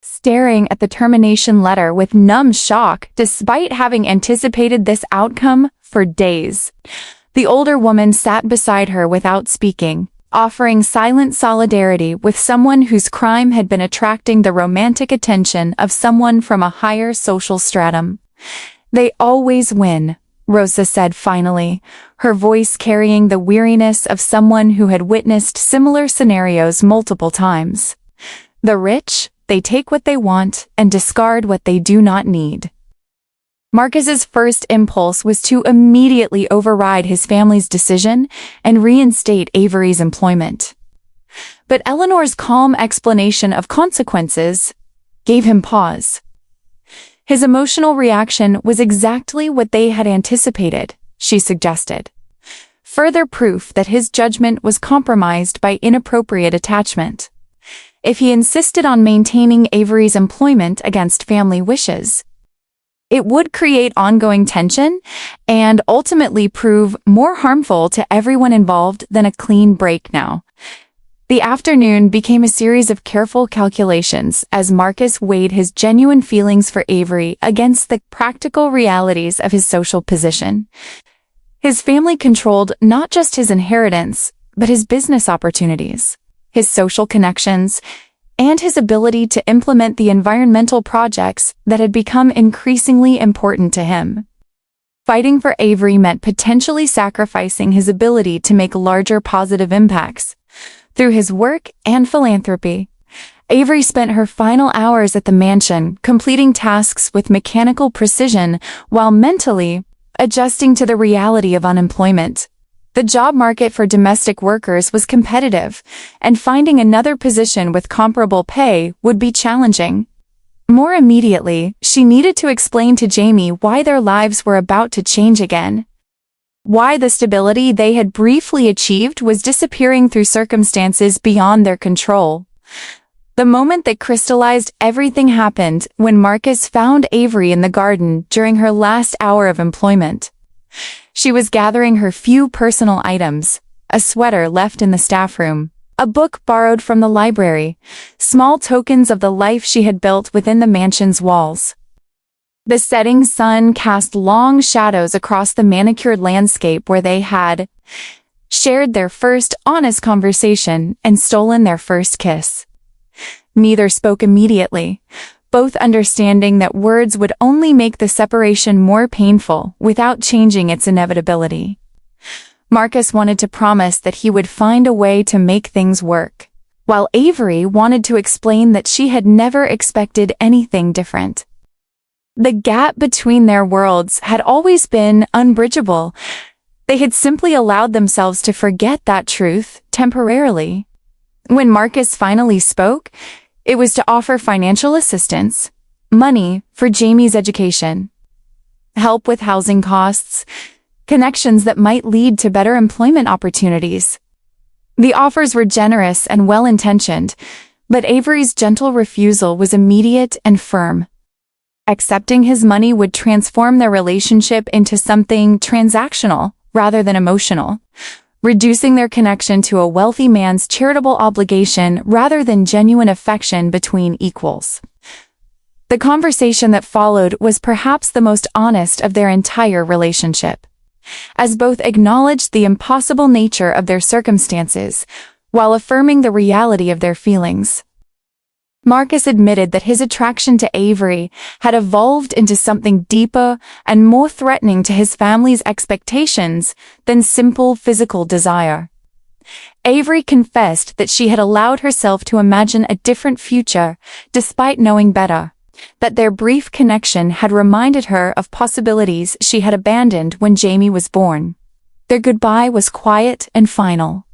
staring at the termination letter with numb shock despite having anticipated this outcome for days. The older woman sat beside her without speaking, offering silent solidarity with someone whose crime had been attracting the romantic attention of someone from a higher social stratum. "They always win," Rosa said finally, her voice carrying the weariness of someone who had witnessed similar scenarios multiple times. "The rich, they take what they want and discard what they do not need." Marcus's first impulse was to immediately override his family's decision and reinstate Avery's employment. But Eleanor's calm explanation of consequences gave him pause. His emotional reaction was exactly what they had anticipated, she suggested. Further proof that his judgment was compromised by inappropriate attachment. If he insisted on maintaining Avery's employment against family wishes, it would create ongoing tension and ultimately prove more harmful to everyone involved than a clean break now. The afternoon became a series of careful calculations as Marcus weighed his genuine feelings for Avery against the practical realities of his social position. His family controlled not just his inheritance, but his business opportunities, his social connections, and his ability to implement the environmental projects that had become increasingly important to him. Fighting for Avery meant potentially sacrificing his ability to make larger positive impacts, through his work and philanthropy. Avery spent her final hours at the mansion, completing tasks with mechanical precision while mentally adjusting to the reality of unemployment. The job market for domestic workers was competitive, and finding another position with comparable pay would be challenging. More immediately, she needed to explain to Jamie why their lives were about to change again. Why the stability they had briefly achieved was disappearing through circumstances beyond their control. The moment that crystallized everything happened when Marcus found Avery in the garden during her last hour of employment. She was gathering her few personal items, a sweater left in the staff room, a book borrowed from the library, small tokens of the life she had built within the mansion's walls. The setting sun cast long shadows across the manicured landscape where they had shared their first honest conversation and stolen their first kiss. Neither spoke immediately, both understanding that words would only make the separation more painful without changing its inevitability. Marcus wanted to promise that he would find a way to make things work, while Avery wanted to explain that she had never expected anything different. The gap between their worlds had always been unbridgeable. They had simply allowed themselves to forget that truth temporarily. When Marcus finally spoke, it was to offer financial assistance, money for Jamie's education, help with housing costs, connections that might lead to better employment opportunities. The offers were generous and well-intentioned, but Avery's gentle refusal was immediate and firm. Accepting his money would transform their relationship into something transactional rather than emotional, reducing their connection to a wealthy man's charitable obligation rather than genuine affection between equals. The conversation that followed was perhaps the most honest of their entire relationship, as both acknowledged the impossible nature of their circumstances while affirming the reality of their feelings. Marcus admitted that his attraction to Avery had evolved into something deeper and more threatening to his family's expectations than simple physical desire. Avery confessed that she had allowed herself to imagine a different future, despite knowing better, that their brief connection had reminded her of possibilities she had abandoned when Jamie was born. Their goodbye was quiet and final.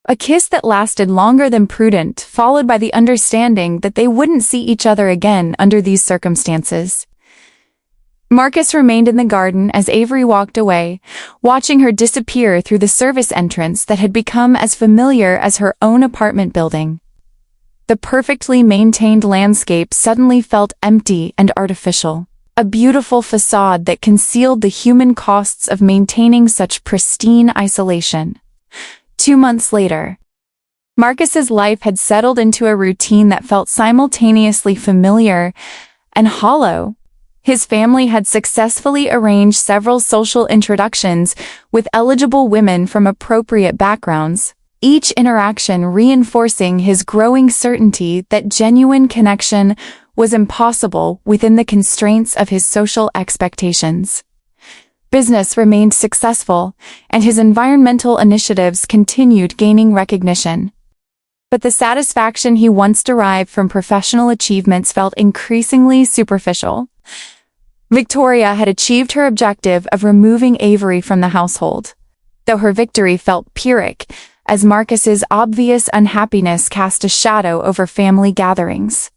A kiss that lasted longer than prudent, followed by the understanding that they wouldn't see each other again under these circumstances. Marcus remained in the garden as Avery walked away, watching her disappear through the service entrance that had become as familiar as her own apartment building. The perfectly maintained landscape suddenly felt empty and artificial, a beautiful facade that concealed the human costs of maintaining such pristine isolation. 2 months later, Marcus's life had settled into a routine that felt simultaneously familiar and hollow. His family had successfully arranged several social introductions with eligible women from appropriate backgrounds, each interaction reinforcing his growing certainty that genuine connection was impossible within the constraints of his social expectations. Business remained successful, and his environmental initiatives continued gaining recognition. But the satisfaction he once derived from professional achievements felt increasingly superficial. Victoria had achieved her objective of removing Avery from the household, though her victory felt pyrrhic, as Marcus's obvious unhappiness cast a shadow over family gatherings.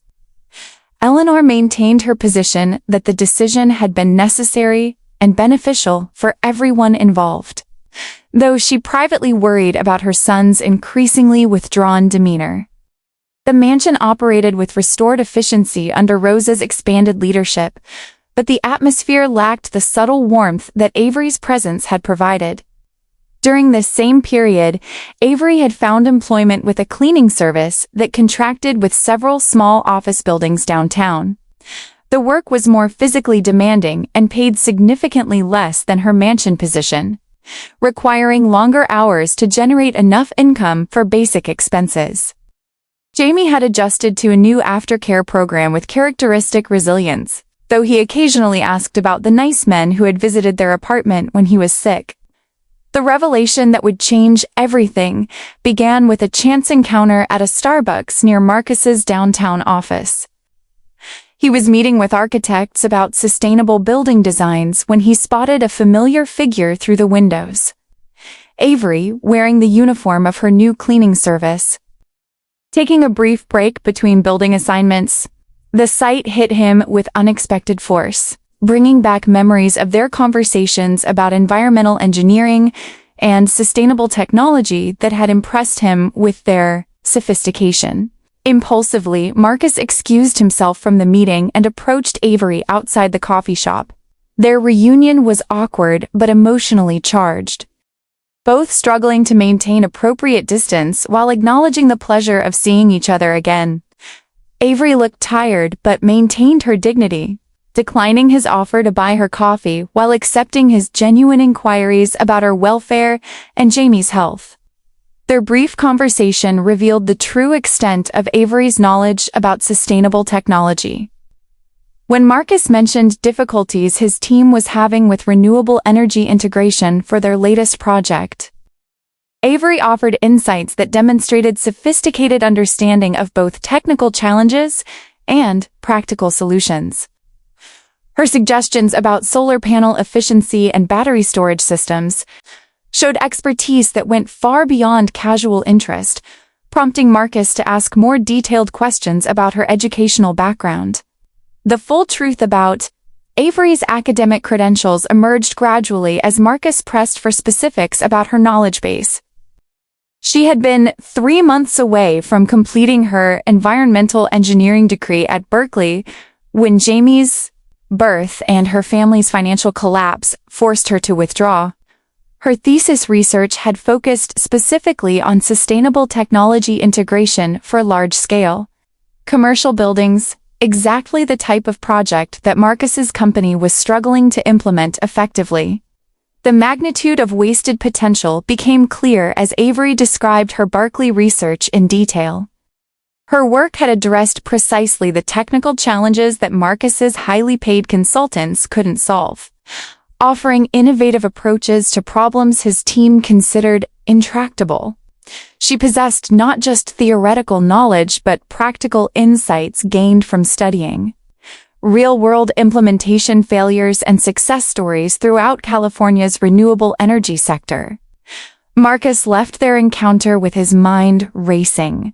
Eleanor maintained her position that the decision had been necessary and beneficial for everyone involved, though she privately worried about her son's increasingly withdrawn demeanor. The mansion operated with restored efficiency under Rosa's expanded leadership, but the atmosphere lacked the subtle warmth that Avery's presence had provided. During this same period, Avery had found employment with a cleaning service that contracted with several small office buildings downtown. The work was more physically demanding and paid significantly less than her mansion position, requiring longer hours to generate enough income for basic expenses. Jamie had adjusted to a new aftercare program with characteristic resilience, though he occasionally asked about the nice men who had visited their apartment when he was sick. The revelation that would change everything began with a chance encounter at a Starbucks near Marcus's downtown office. He was meeting with architects about sustainable building designs when he spotted a familiar figure through the windows. Avery, wearing the uniform of her new cleaning service. Taking a brief break between building assignments, the sight hit him with unexpected force, bringing back memories of their conversations about environmental engineering and sustainable technology that had impressed him with their sophistication. Impulsively, Marcus excused himself from the meeting and approached Avery outside the coffee shop. Their reunion was awkward but emotionally charged, both struggling to maintain appropriate distance while acknowledging the pleasure of seeing each other again. Avery looked tired but maintained her dignity, declining his offer to buy her coffee while accepting his genuine inquiries about her welfare and Jamie's health. Their brief conversation revealed the true extent of Avery's knowledge about sustainable technology. When Marcus mentioned difficulties his team was having with renewable energy integration for their latest project, Avery offered insights that demonstrated sophisticated understanding of both technical challenges and practical solutions. Her suggestions about solar panel efficiency and battery storage systems showed expertise that went far beyond casual interest, prompting Marcus to ask more detailed questions about her educational background. The full truth about Avery's academic credentials emerged gradually as Marcus pressed for specifics about her knowledge base. She had been 3 months away from completing her environmental engineering degree at Berkeley when Jamie's birth and her family's financial collapse forced her to withdraw. Her thesis research had focused specifically on sustainable technology integration for large-scale commercial buildings, exactly the type of project that Marcus's company was struggling to implement effectively. The magnitude of wasted potential became clear as Avery described her Berkeley research in detail. Her work had addressed precisely the technical challenges that Marcus's highly paid consultants couldn't solve, offering innovative approaches to problems his team considered intractable. She possessed not just theoretical knowledge but practical insights gained from studying real-world implementation failures and success stories throughout California's renewable energy sector. Marcus left their encounter with his mind racing,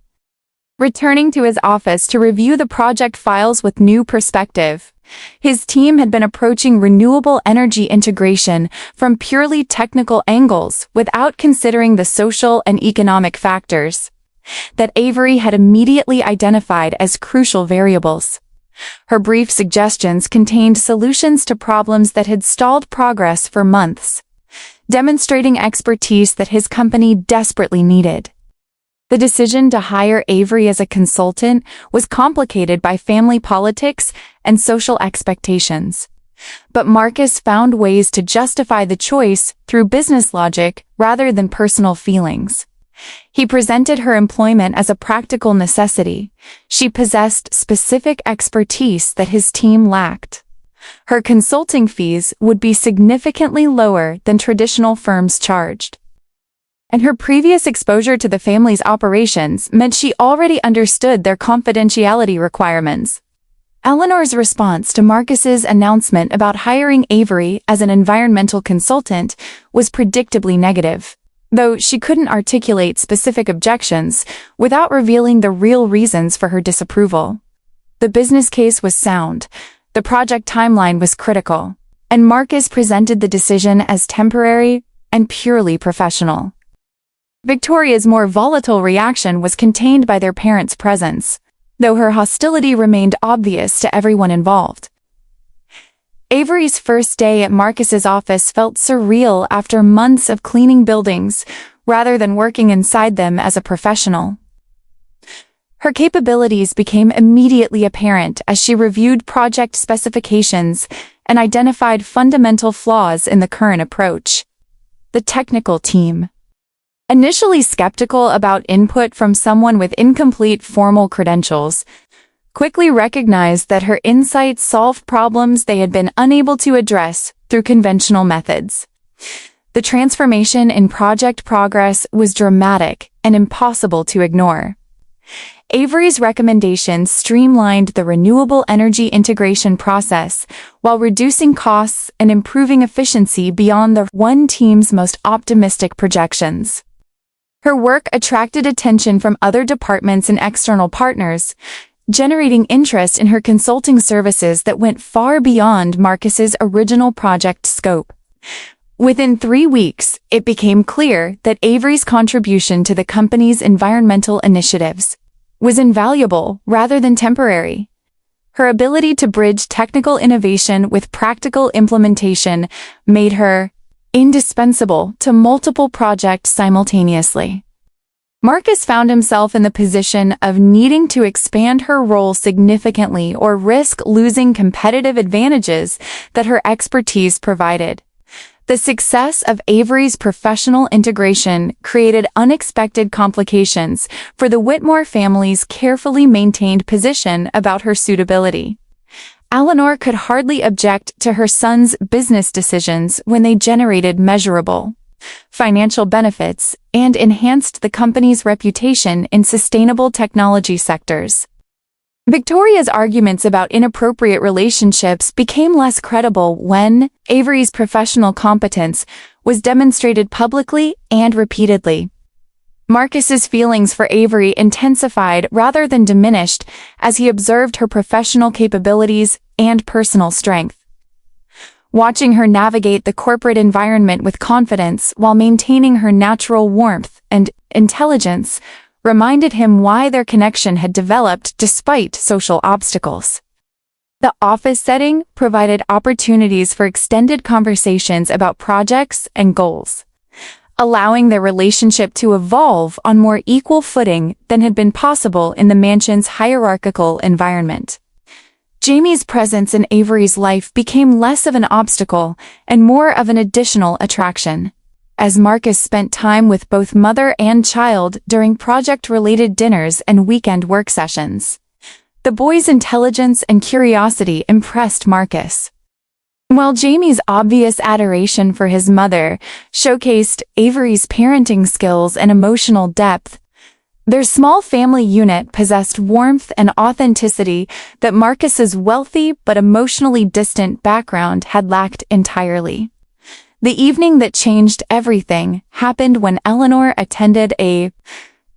returning to his office to review the project files with new perspective. His team had been approaching renewable energy integration from purely technical angles without considering the social and economic factors that Avery had immediately identified as crucial variables. Her brief suggestions contained solutions to problems that had stalled progress for months, demonstrating expertise that his company desperately needed. The decision to hire Avery as a consultant was complicated by family politics and social expectations. But Marcus found ways to justify the choice through business logic rather than personal feelings. He presented her employment as a practical necessity. She possessed specific expertise that his team lacked. Her consulting fees would be significantly lower than traditional firms charged, and her previous exposure to the family's operations meant she already understood their confidentiality requirements. Eleanor's response to Marcus's announcement about hiring Avery as an environmental consultant was predictably negative, though she couldn't articulate specific objections without revealing the real reasons for her disapproval. The business case was sound, the project timeline was critical, and Marcus presented the decision as temporary and purely professional. Victoria's more volatile reaction was contained by their parents' presence, though her hostility remained obvious to everyone involved. Avery's first day at Marcus's office felt surreal after months of cleaning buildings rather than working inside them as a professional. Her capabilities became immediately apparent as she reviewed project specifications and identified fundamental flaws in the current approach. The technical team, initially skeptical about input from someone with incomplete formal credentials, quickly recognized that her insights solved problems they had been unable to address through conventional methods. The transformation in project progress was dramatic and impossible to ignore. Avery's recommendations streamlined the renewable energy integration process while reducing costs and improving efficiency beyond the one team's most optimistic projections. Her work attracted attention from other departments and external partners, generating interest in her consulting services that went far beyond Marcus's original project scope. Within 3 weeks, it became clear that Avery's contribution to the company's environmental initiatives was invaluable rather than temporary. Her ability to bridge technical innovation with practical implementation made her indispensable to multiple projects simultaneously. Marcus found himself in the position of needing to expand her role significantly or risk losing competitive advantages that her expertise provided. The success of Avery's professional integration created unexpected complications for the Whitmore family's carefully maintained position about her suitability. Eleanor could hardly object to her son's business decisions when they generated measurable financial benefits and enhanced the company's reputation in sustainable technology sectors. Victoria's arguments about inappropriate relationships became less credible when Avery's professional competence was demonstrated publicly and repeatedly. Marcus's feelings for Avery intensified rather than diminished as he observed her professional capabilities and personal strength. Watching her navigate the corporate environment with confidence while maintaining her natural warmth and intelligence reminded him why their connection had developed despite social obstacles. The office setting provided opportunities for extended conversations about projects and goals, allowing their relationship to evolve on more equal footing than had been possible in the mansion's hierarchical environment. Jamie's presence in Avery's life became less of an obstacle and more of an additional attraction. As Marcus spent time with both mother and child during project-related dinners and weekend work sessions. The boy's intelligence and curiosity impressed Marcus, while Jamie's obvious adoration for his mother showcased Avery's parenting skills and emotional depth. Their small family unit possessed warmth and authenticity that Marcus's wealthy but emotionally distant background had lacked entirely. The evening that changed everything happened when Eleanor attended a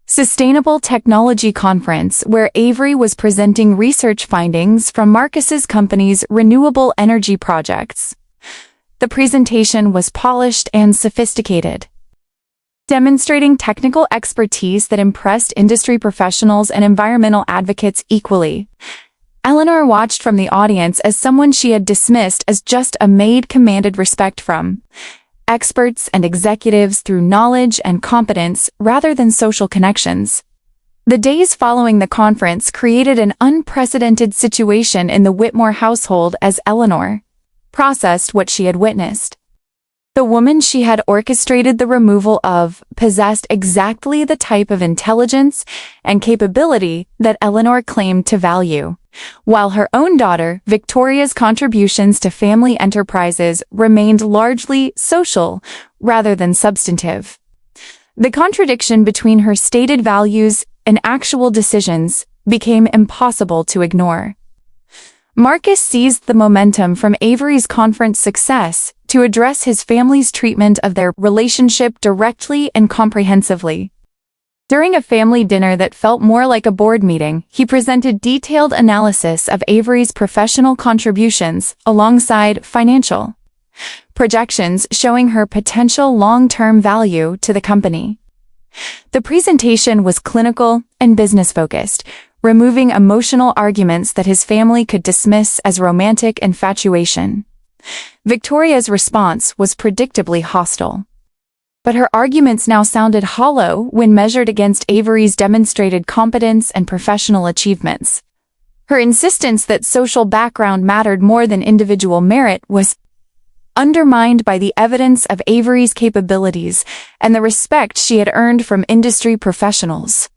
sustainable technology conference where Avery was presenting research findings from Marcus's company's renewable energy projects. The presentation was polished and sophisticated, demonstrating technical expertise that impressed industry professionals and environmental advocates equally. Eleanor watched from the audience as someone she had dismissed as just a maid commanded respect from experts and executives through knowledge and competence rather than social connections. The days following the conference created an unprecedented situation in the Whitmore household as Eleanor processed what she had witnessed. The woman she had orchestrated the removal of possessed exactly the type of intelligence and capability that Eleanor claimed to value, while her own daughter, Victoria's contributions to family enterprises remained largely social rather than substantive. The contradiction between her stated values and actual decisions became impossible to ignore. Marcus seized the momentum from Avery's conference success to address his family's treatment of their relationship directly and comprehensively. During a family dinner that felt more like a board meeting, he presented detailed analysis of Avery's professional contributions alongside financial projections showing her potential long-term value to the company. The presentation was clinical and business-focused, removing emotional arguments that his family could dismiss as romantic infatuation. Victoria's response was predictably hostile, but her arguments now sounded hollow when measured against Avery's demonstrated competence and professional achievements. Her insistence that social background mattered more than individual merit was undermined by the evidence of Avery's capabilities and the respect she had earned from industry professionals.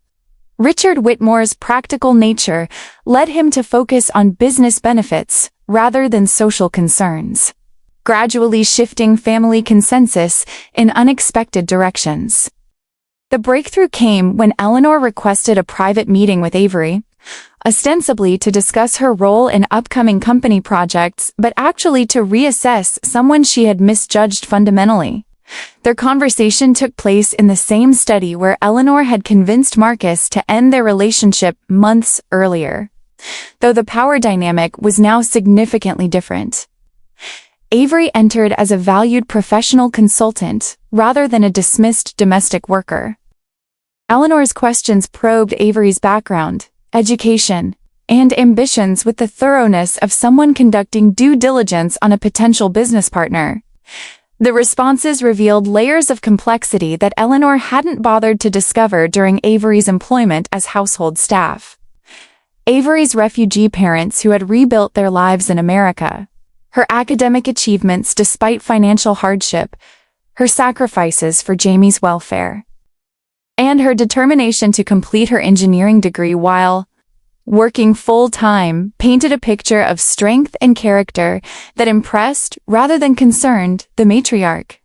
Richard Whitmore's practical nature led him to focus on business benefits rather than social concerns. gradually shifting family consensus in unexpected directions. The breakthrough came when Eleanor requested a private meeting with Avery, ostensibly to discuss her role in upcoming company projects, but actually to reassess someone she had misjudged fundamentally. Their conversation took place in the same study where Eleanor had convinced Marcus to end their relationship months earlier, though the power dynamic was now significantly different. Avery entered as a valued professional consultant rather than a dismissed domestic worker. Eleanor's questions probed Avery's background, education, and ambitions with the thoroughness of someone conducting due diligence on a potential business partner. The responses revealed layers of complexity that Eleanor hadn't bothered to discover during Avery's employment as household staff. Avery's refugee parents who had rebuilt their lives in America, her academic achievements despite financial hardship, her sacrifices for Jamie's welfare, and her determination to complete her engineering degree while working full-time painted a picture of strength and character that impressed rather than concerned the matriarch.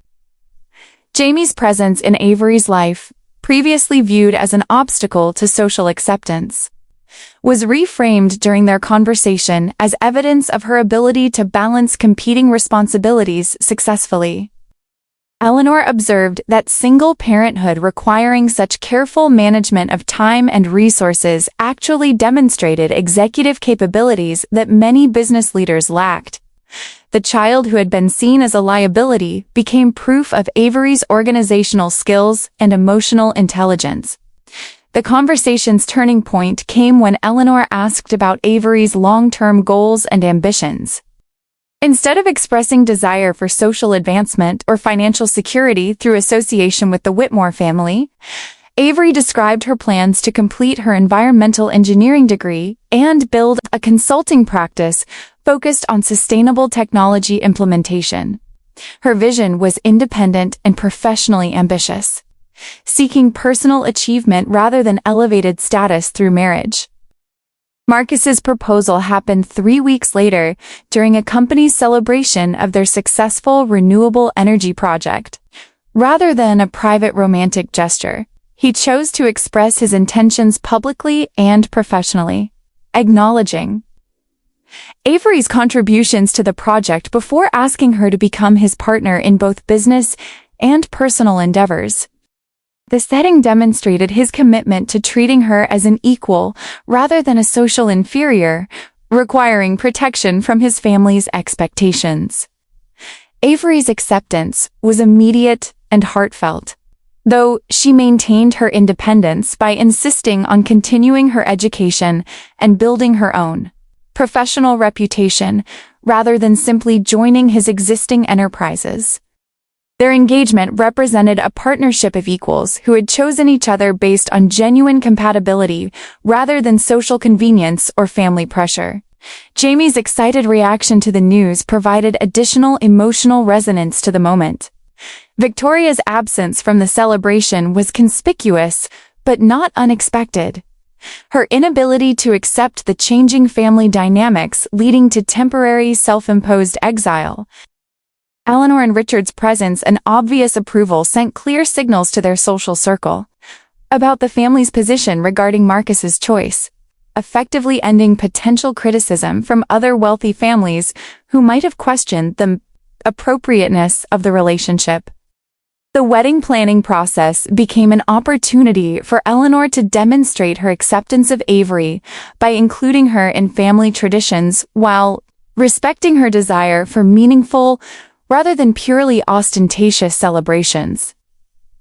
Jamie's presence in Avery's life, previously viewed as an obstacle to social acceptance, was reframed during their conversation as evidence of her ability to balance competing responsibilities successfully. Eleanor observed that single parenthood requiring such careful management of time and resources actually demonstrated executive capabilities that many business leaders lacked. The child who had been seen as a liability became proof of Avery's organizational skills and emotional intelligence. The conversation's turning point came when Eleanor asked about Avery's long-term goals and ambitions. Instead of expressing desire for social advancement or financial security through association with the Whitmore family, Avery described her plans to complete her environmental engineering degree and build a consulting practice focused on sustainable technology implementation. Her vision was independent and professionally ambitious, seeking personal achievement rather than elevated status through marriage. Marcus's proposal happened 3 weeks later during a company's celebration of their successful renewable energy project. Rather than a private romantic gesture, he chose to express his intentions publicly and professionally, acknowledging Avery's contributions to the project before asking her to become his partner in both business and personal endeavors. The setting demonstrated his commitment to treating her as an equal rather than a social inferior, requiring protection from his family's expectations. Avery's acceptance was immediate and heartfelt, though she maintained her independence by insisting on continuing her education and building her own professional reputation rather than simply joining his existing enterprises. Their engagement represented a partnership of equals who had chosen each other based on genuine compatibility rather than social convenience or family pressure. Jamie's excited reaction to the news provided additional emotional resonance to the moment. Victoria's absence from the celebration was conspicuous, but not unexpected. Her inability to accept the changing family dynamics leading to temporary self-imposed exile. Eleanor and Richard's presence and obvious approval sent clear signals to their social circle about the family's position regarding Marcus's choice, effectively ending potential criticism from other wealthy families who might have questioned the appropriateness of the relationship. The wedding planning process became an opportunity for Eleanor to demonstrate her acceptance of Avery by including her in family traditions while respecting her desire for meaningful, rather than purely ostentatious celebrations.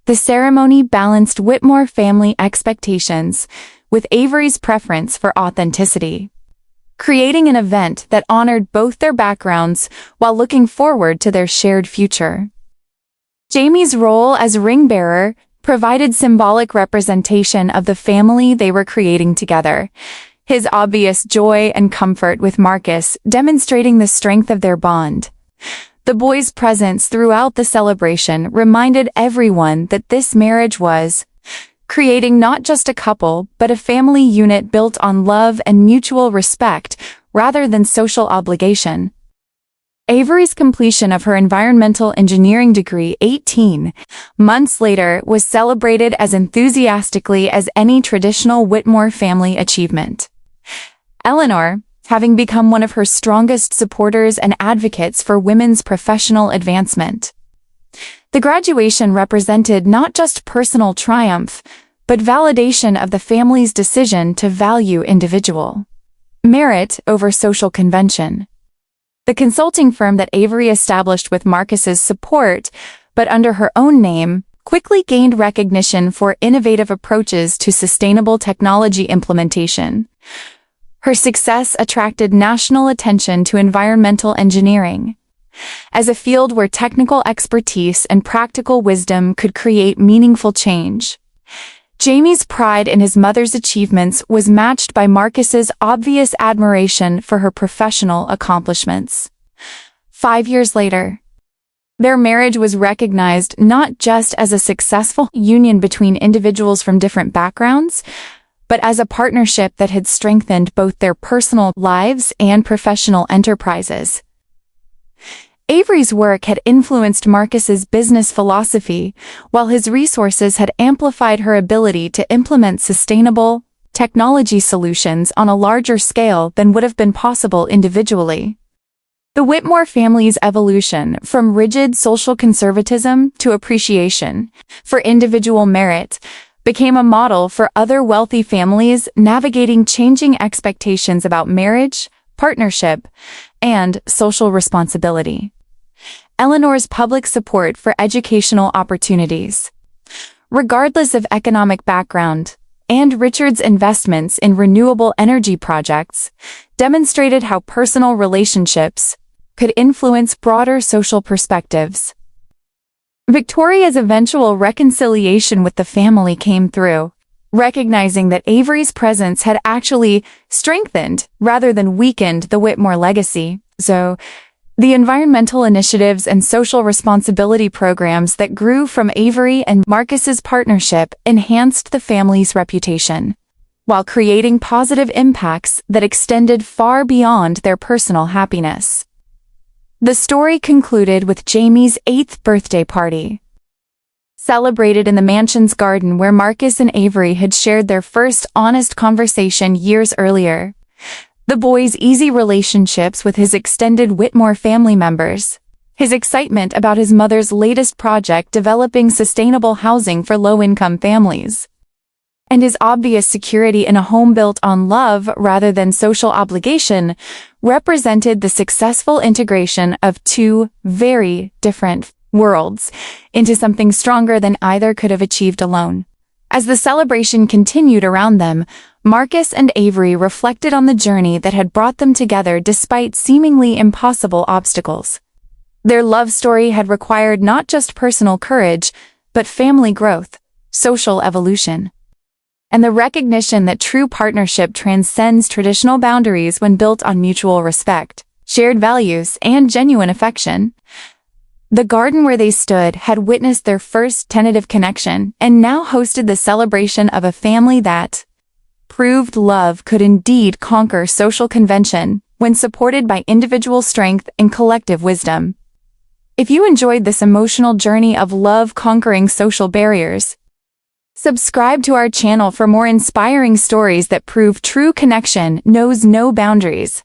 The ceremony balanced Whitmore family expectations with Avery's preference for authenticity, creating an event that honored both their backgrounds while looking forward to their shared future. Jamie's role as ring-bearer provided symbolic representation of the family they were creating together, his obvious joy and comfort with Marcus demonstrating the strength of their bond. The boy's presence throughout the celebration reminded everyone that this marriage was creating not just a couple but a family unit built on love and mutual respect rather than social obligation. Avery's completion of her environmental engineering degree 18 months later was celebrated as enthusiastically as any traditional Whitmore family achievement. Eleanor, having become one of her strongest supporters and advocates for women's professional advancement. The graduation represented not just personal triumph, but validation of the family's decision to value individual merit over social convention. The consulting firm that Avery established with Marcus's support, but under her own name, quickly gained recognition for innovative approaches to sustainable technology implementation. Her success attracted national attention to environmental engineering as a field where technical expertise and practical wisdom could create meaningful change. Jamie's pride in his mother's achievements was matched by Marcus's obvious admiration for her professional accomplishments. 5 years later, their marriage was recognized not just as a successful union between individuals from different backgrounds, but as a partnership that had strengthened both their personal lives and professional enterprises. Avery's work had influenced Marcus's business philosophy, while his resources had amplified her ability to implement sustainable technology solutions on a larger scale than would have been possible individually. The Whitmore family's evolution from rigid social conservatism to appreciation for individual merit became a model for other wealthy families navigating changing expectations about marriage, partnership, and social responsibility. Eleanor's public support for educational opportunities, regardless of economic background, and Richard's investments in renewable energy projects demonstrated how personal relationships could influence broader social perspectives. Victoria's eventual reconciliation with the family came through, recognizing that Avery's presence had actually strengthened rather than weakened the Whitmore legacy. So, the environmental initiatives and social responsibility programs that grew from Avery and Marcus's partnership enhanced the family's reputation, while creating positive impacts that extended far beyond their personal happiness. The story concluded with Jamie's 8th birthday party, celebrated in the mansion's garden where Marcus and Avery had shared their first honest conversation years earlier. The boy's easy relationships with his extended Whitmore family members, his excitement about his mother's latest project developing sustainable housing for low-income families, and his obvious security in a home built on love rather than social obligation represented the successful integration of two very different worlds into something stronger than either could have achieved alone. As the celebration continued around them, Marcus and Avery reflected on the journey that had brought them together despite seemingly impossible obstacles. Their love story had required not just personal courage, but family growth, social evolution, and the recognition that true partnership transcends traditional boundaries when built on mutual respect, shared values, and genuine affection. The garden where they stood had witnessed their first tentative connection and now hosted the celebration of a family that proved love could indeed conquer social convention when supported by individual strength and collective wisdom. If you enjoyed this emotional journey of love conquering social barriers, subscribe to our channel for more inspiring stories that prove true connection knows no boundaries.